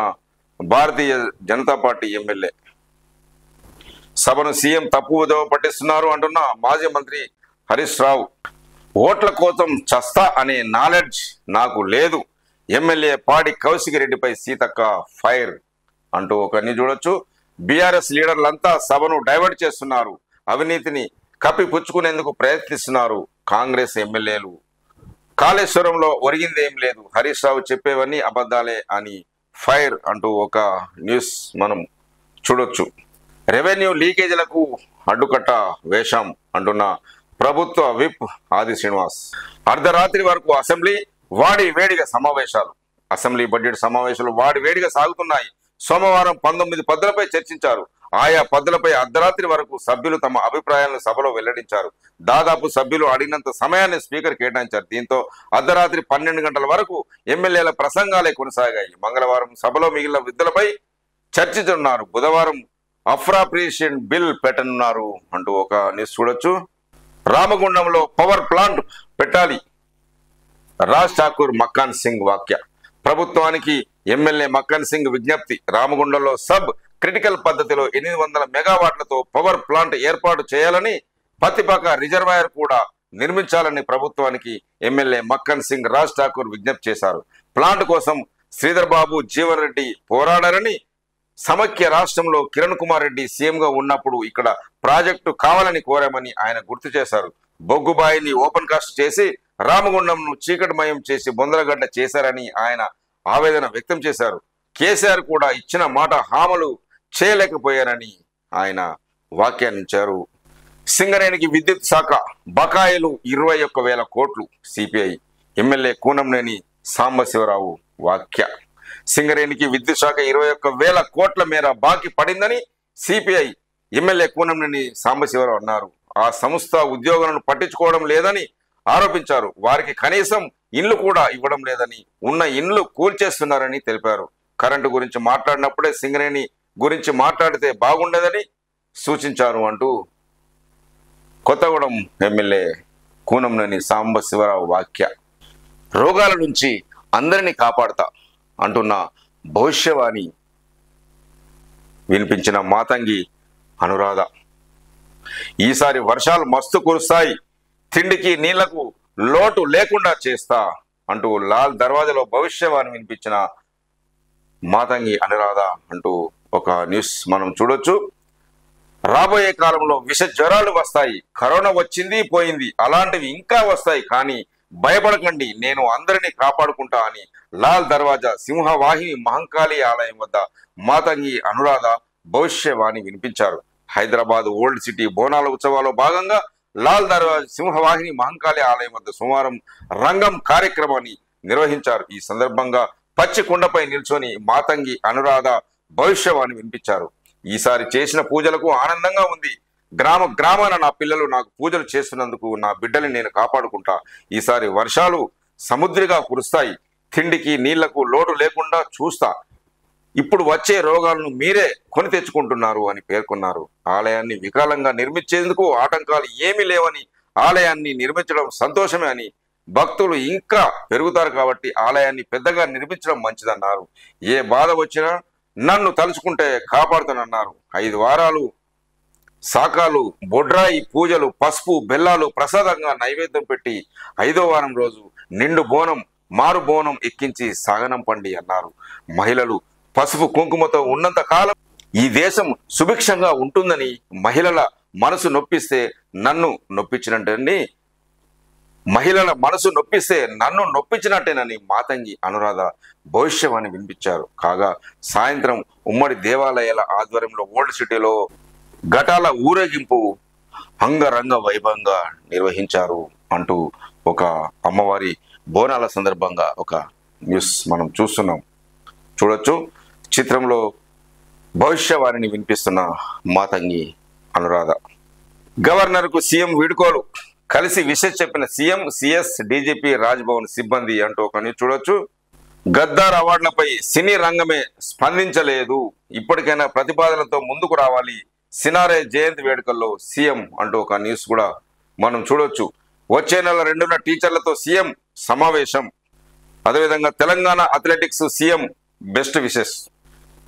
భారతీయ జనతా పార్టీ ఎమ్మెల్యే. సభను సీఎం తప్పుదోవ పట్టిస్తున్నారు అంటున్న మాజీ మంత్రి హరీష్ రావు. ఓట్ల కోసం చస్తా అనే నాలెడ్జ్ నాకు లేదు. ఎమ్మెల్యే పాడి కౌశిక్ రెడ్డిపై సీతక్క ఫైర్ అంటూ ఒకరిని చూడొచ్చు. బీఆర్ఎస్ లీడర్లంతా సభను డైవర్ట్ చేస్తున్నారు. అవినీతిని కప్పిపుచ్చుకునేందుకు ప్రయత్నిస్తున్నారు. కాంగ్రెస్ ఎమ్మెల్యేలు కాళేశ్వరంలో ఒరిగిందేం లేదు, హరీష్ రావు చెప్పేవన్నీ అబద్ధాలే అని ఫైర్ అంటూ ఒక న్యూస్ మనం చూడొచ్చు. రెవెన్యూ లీకేజీలకు అడ్డుకట్ట వేషం అంటున్న ప్రభుత్వ విప్ ఆది శ్రీనివాస్. అర్ధరాత్రి వరకు అసెంబ్లీ వాడి వేడిగా సమావేశాలు. అసెంబ్లీ బడ్జెట్ సమావేశాలు వాడి వేడిగా సాగుతున్నాయి. సోమవారం 19 పద్ధతులపై చర్చించారు. ఆయా పద్ధతులపై అర్ధరాత్రి వరకు సభ్యులు తమ అభిప్రాయాలను సభలో వెల్లడించారు. దాదాపు సభ్యులు అడిగినంత సమయాన్ని స్పీకర్ కేటాయించారు. దీంతో అర్ధరాత్రి 12 గంటల వరకు ఎమ్మెల్యేల ప్రసంగాలే కొనసాగాయి. మంగళవారం సభలో మిగిలిన విధులపై చర్చించనున్నారు. బుధవారం అప్రాప్రియేషన్ బిల్ పెట్టనున్నారు అంటూ ఒక న్యూస్ చూడొచ్చు. రామగుండంలో పవర్ ప్లాంట్ పెట్టాలి. రాజ్ ఠాకూర్ మక్కాన్ సింగ్ వ్యాఖ్య. ప్రభుత్వానికి ఎమ్మెల్యే మక్కాన్ సింగ్ విజ్ఞప్తి. రామగుండంలో సబ్ క్రిటికల్ పద్ధతిలో 800 మెగావాట్లతో పవర్ ప్లాంట్ ఏర్పాటు చేయాలని, పత్తిపాక రిజర్వాయర్ కూడా నిర్మించాలని ప్రభుత్వానికి ఎమ్మెల్యే మక్కన్ సింగ్ రాజ్ ఠాకూర్ విజ్ఞప్తి చేశారు. ప్లాంట్ కోసం శ్రీధర్ బాబు, జీవన్ రెడ్డి పోరాడారని, సమైక్య రాష్ట్రంలో కిరణ్ కుమార్ రెడ్డి సీఎంగా ఉన్నప్పుడు ఇక్కడ ప్రాజెక్టు కావాలని కోరామని ఆయన గుర్తు చేశారు. బొగ్గుబాయిని ఓపెన్ కాస్ట్ చేసి రామగుండంను చీకటిమయం చేసి బొందలగడ్డ చేశారని ఆయన ఆవేదన వ్యక్తం చేశారు. కేసీఆర్ కూడా ఇచ్చిన మాట హామలు చేయలేకపోయారని ఆయన వ్యాఖ్యానించారు. సింగరేణికి విద్యుత్ శాఖ బకాయిలు 21,000 కోట్లు. సిపిఐ ఎమ్మెల్యే కూనంనేని సాంబశివరావు వ్యాఖ్య. సింగరేణికి విద్యుత్ శాఖ 21,000 కోట్ల మేర బాకీ పడిందని సిపిఐ ఎమ్మెల్యే కూనంనేని సాంబశివరావు అన్నారు. ఆ సంస్థ ఉద్యోగులను పట్టించుకోవడం లేదని ఆరోపించారు. వారికి కనీసం ఇండ్లు కూడా ఇవ్వడం లేదని, ఉన్న ఇండ్లు కూల్చేస్తున్నారని తెలిపారు. కరెంటు గురించి మాట్లాడినప్పుడే సింగరేణి గురించి మాట్లాడితే బాగుండేదని సూచించారు అంటూ కొత్తగూడెం ఎమ్మెల్యే కూనంనేని సాంబశివరావు వ్యాఖ్య. రోగాల నుంచి అందరినీ కాపాడతా అంటున్న భవిష్యవాణి వినిపించిన మాతంగి అనురాధ. ఈసారి వర్షాలు మస్తు కురుస్తాయి, తిండికి నీళ్లకు లోటు లేకుండా చేస్తా అంటూ లాల్ దర్వాజాలో భవిష్యవాణి వినిపించిన మాతంగి అనురాధ అంటూ ఒక న్యూస్ మనం చూడొచ్చు. రాబోయే కాలంలో విష జ్వరాలు వస్తాయి, కరోనా వచ్చింది పోయింది, అలాంటివి ఇంకా వస్తాయి, కానీ భయపడకండి, నేను అందరినీ కాపాడుకుంటా అని లాల్ దర్వాజా సింహవాహిని మహంకాళి ఆలయం వద్ద మాతంగి అనురాధ భవిష్యవాణి వినిపించారు. హైదరాబాద్ ఓల్డ్ సిటీ బోనాల ఉత్సవాల్లో భాగంగా లాల్ దర్వాజా సింహవాహిని మహంకాళి ఆలయం వద్ద సోమవారం రంగం కార్యక్రమాన్ని నిర్వహించారు. ఈ సందర్భంగా పచ్చి కుండపై నిల్చొని మాతంగి అనురాధ భవిష్యవాణి వినిపించారు. ఈసారి చేసిన పూజలకు ఆనందంగా ఉంది. గ్రామాన నా పిల్లలు నాకు పూజలు చేస్తున్నందుకు నా బిడ్డల్ని నేను కాపాడుకుంటా. ఈసారి వర్షాలు సముద్రిగా కురుస్తాయి, తిండికి నీళ్లకు లోటు లేకుండా చూస్తా. ఇప్పుడు వచ్చే రోగాలను మీరే కొని తెచ్చుకుంటున్నారు అని పేర్కొన్నారు. ఆలయాన్ని వికాలంగా నిర్మించేందుకు ఆటంకాలు ఏమీ లేవని, ఆలయాన్ని నిర్మించడం సంతోషమే అని, భక్తులు ఇంకా పెరుగుతారు కాబట్టి ఆలయాన్ని పెద్దగా నిర్మించడం మంచిదన్నారు. ఏ బాధ వచ్చినా నన్ను తలుచుకుంటే కాపాడుతానన్నారు. 5 వారాలు శాకాలు, బొడ్రాయి పూజలు, పసుపు బెల్లాలు ప్రసాదంగా నైవేద్యం పెట్టి 5వ వారం రోజు నిండు బోనం మారు బోనం ఎక్కించి సాగనంపండి అన్నారు. మహిళలు పసుపు కుంకుమతో ఉన్నంత కాలం ఈ దేశం సుభిక్షంగా ఉంటుందని, మహిళల మనసు నొప్పిస్తే నన్ను నొప్పించినట్టని, మహిళల మనసు నొప్పిస్తే నన్ను నొప్పించినట్టేనని మాతంగి అనురాధ భవిష్యవాణి వినిపించారు. కాగా సాయంత్రం ఉమ్మడి దేవాలయాల ఆధ్వర్యంలో ఓల్డ్ సిటీలో ఘటాల ఊరేగింపు అంగరంగ వైభవంగా నిర్వహించారు అంటూ ఒక అమ్మవారి బోనాల సందర్భంగా ఒక న్యూస్ మనం చూడొచ్చు. చిత్రంలో భవిష్యవాణిని వినిపిస్తున్న మాతంగి అనురాధ. గవర్నర్కు సీఎం వీడ్కోలు, కలిసి విషయం చెప్పిన సీఎం, సిఎస్, డీజీపీ, రాజ్భవన్ సిబ్బంది అంటూ ఒక న్యూస్ చూడొచ్చు. గద్దార్ అవార్డులపై సినీ రంగమే స్పందించలేదు, ఇప్పటికైనా ప్రతిపాదనలతో ముందుకు రావాలి, సినారే జయంతి వేడుకల్లో సీఎం అంటూ ఒక న్యూస్ కూడా మనం చూడొచ్చు. వచ్చే నెల 2న టీచర్లతో సీఎం సమావేశం. అదేవిధంగా Telangana athletics CM best wishes.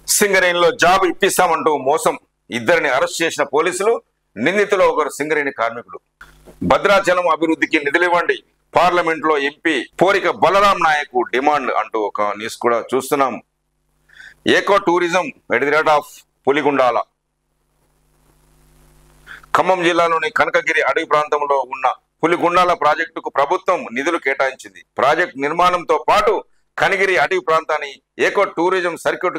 సింగరేణిలో జాబ్ ఇప్పిస్తామంటూ మోసం, 2ని అరెస్ట్ చేసిన పోలీసులు, నిందితులో ఒకరు సింగరేణి కార్మికుడు. భద్రాచలం అభివృద్ధికి నిధులివ్వండి, పార్లమెంట్ లో ఎంపీ పోరిక బలరాం నాయక్ డిమాండ్ అంటూ ఒక న్యూస్ కూడా చూస్తున్నాం. ఏకో tourism at the rate of Puligundala. Khammam జిల్లాలోని కనకగిరి అడవి ప్రాంతంలో ఉన్న పులిగుండాల ప్రాజెక్టుకు ప్రభుత్వం నిధులు కేటాయించింది. ప్రాజెక్టు నిర్మాణంతో పాటు కనగిరి అటవీ ప్రాంతాన్ని ఏకో టూరిజం సర్క్యూట్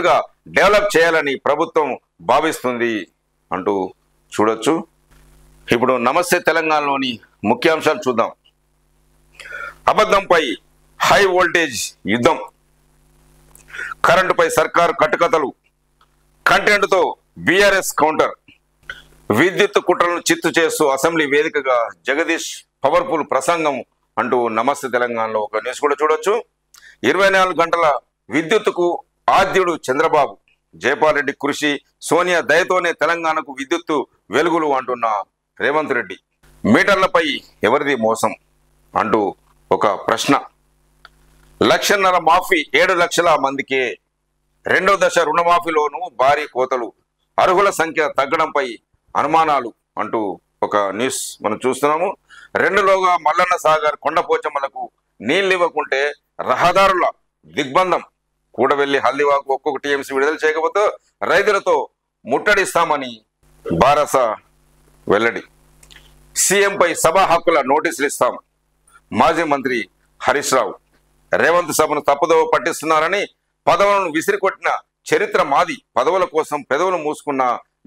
గా డెవలప్ చేయాలని ప్రభుత్వం భావిస్తుంది అంటూ చూడొచ్చు. ఇప్పుడు నమస్తే తెలంగాణలోని ముఖ్యాంశాలు చూద్దాం. అబద్ధంపై హై వోల్టేజ్ యుద్ధం, కరెంటుపై సర్కారు కట్టుకథలు, కంటెంట్ తో బీఆర్ఎస్ కౌంటర్, విద్యుత్ కుట్రలను చిత్తు చేస్తూ అసెంబ్లీ వేదికగా జగదీష్ పవర్ఫుల్ ప్రసంగం అంటూ నమస్తే తెలంగాణలో ఒక న్యూస్ కూడా చూడొచ్చు. 24 గంటల విద్యుత్తుకు ఆద్యుడు చంద్రబాబు, జైపాల్ రెడ్డి కృషి, సోనియా దయతోనే తెలంగాణకు విద్యుత్తు వెలుగులు అంటున్న రేవంత్ రెడ్డి. మీటర్లపై ఎవరిది మోసం అంటూ ఒక ప్రశ్న. 1.5 లక్షల మాఫీ 7 లక్షల మందికే. 2వ దశ రుణమాఫీలోనూ భారీ కోతలు, అర్హుల సంఖ్య తగ్గడంపై అనుమానాలు అంటూ ఒక న్యూస్ మనం చూస్తున్నాము. 2లోగా మల్లన్న సాగర్ కొండపోచమ్మలకు నీళ్లు ఇవ్వకుంటే రహదారుల దిగ్బంధం, కూడవెల్లి హల్దివాకు ఒక్కొక్క టీఎంసీ విడుదల చేయకపోతే రైతులతో ముట్టడిస్తామని బారస వెల్లడి. సీఎంపై సభా హక్కుల నోటీసులు ఇస్తాం, మాజీ మంత్రి హరీష్ రావు. రేవంత్ సభను తప్పుదోవ పట్టిస్తున్నారని పదవులను విసిరికొట్టిన చరిత్ర మాది. పదవుల కోసం పెదవులు మూసుకున్న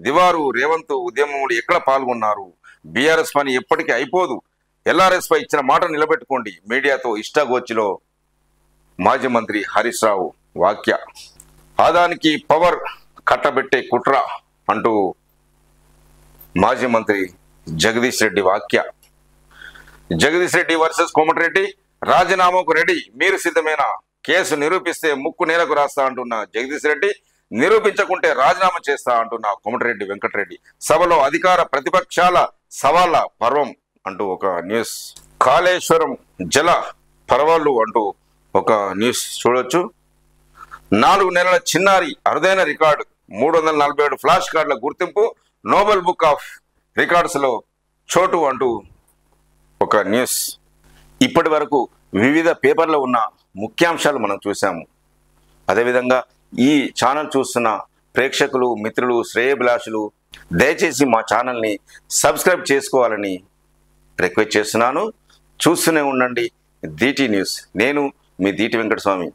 దివారు రేవంత్ ఉద్యమంలో ఎక్కడ పాల్గొన్నారు? బీఆర్ఎస్ పని ఎప్పటికీ అయిపోదు. ఎల్ఆర్ఎస్ పై ఇచ్చిన మాట నిలబెట్టుకోండి. మీడియాతో ఇష్టాగోచిలో మాజీ మంత్రి హరీష్ రావు వాక్య. ఆదానికి పవర్ కట్టబెట్టే కుట్ర అంటూ మాజీ మంత్రి జగదీష్ రెడ్డి వాక్య. జగదీష్ రెడ్డి వర్సెస్ కోమటిరెడ్డి, రాజీనామాకు రెడీ, మీరు సిద్ధమేనా? కేసు నిరూపిస్తే ముక్కు నేలకు రాస్తా అంటున్న జగదీష్ రెడ్డి, నిరూపించకుంటే రాజీనామా చేస్తా అంటున్న కోమటిరెడ్డి వెంకటరెడ్డి. సభలో అధికార ప్రతిపక్షాల సవాళ్ళ పర్వం అంటూ ఒక న్యూస్. కాళేశ్వరం జల పర్వాలు అంటూ ఒక న్యూస్ చూడొచ్చు. 4 నెలల చిన్నారి అరుదైన రికార్డు, 347 ఫ్లాష్ కార్డుల గుర్తింపు, నోబెల్ బుక్ ఆఫ్ రికార్డ్స్ లో చోటు అంటూ ఒక న్యూస్. ఇప్పటి వరకు వివిధ పేపర్లో ఉన్న ముఖ్యాంశాలు మనం చూసాము. అదేవిధంగా ఈ ఛానల్ చూస్తున్న ప్రేక్షకులు, మిత్రులు, శ్రేయభిలాషులు దయచేసి మా ఛానల్ని సబ్స్క్రైబ్ చేసుకోవాలని రిక్వెస్ట్ చేస్తున్నాను. చూస్తూనే ఉండండి దీటి న్యూస్. నేను మీ దీటి వెంకటస్వామి.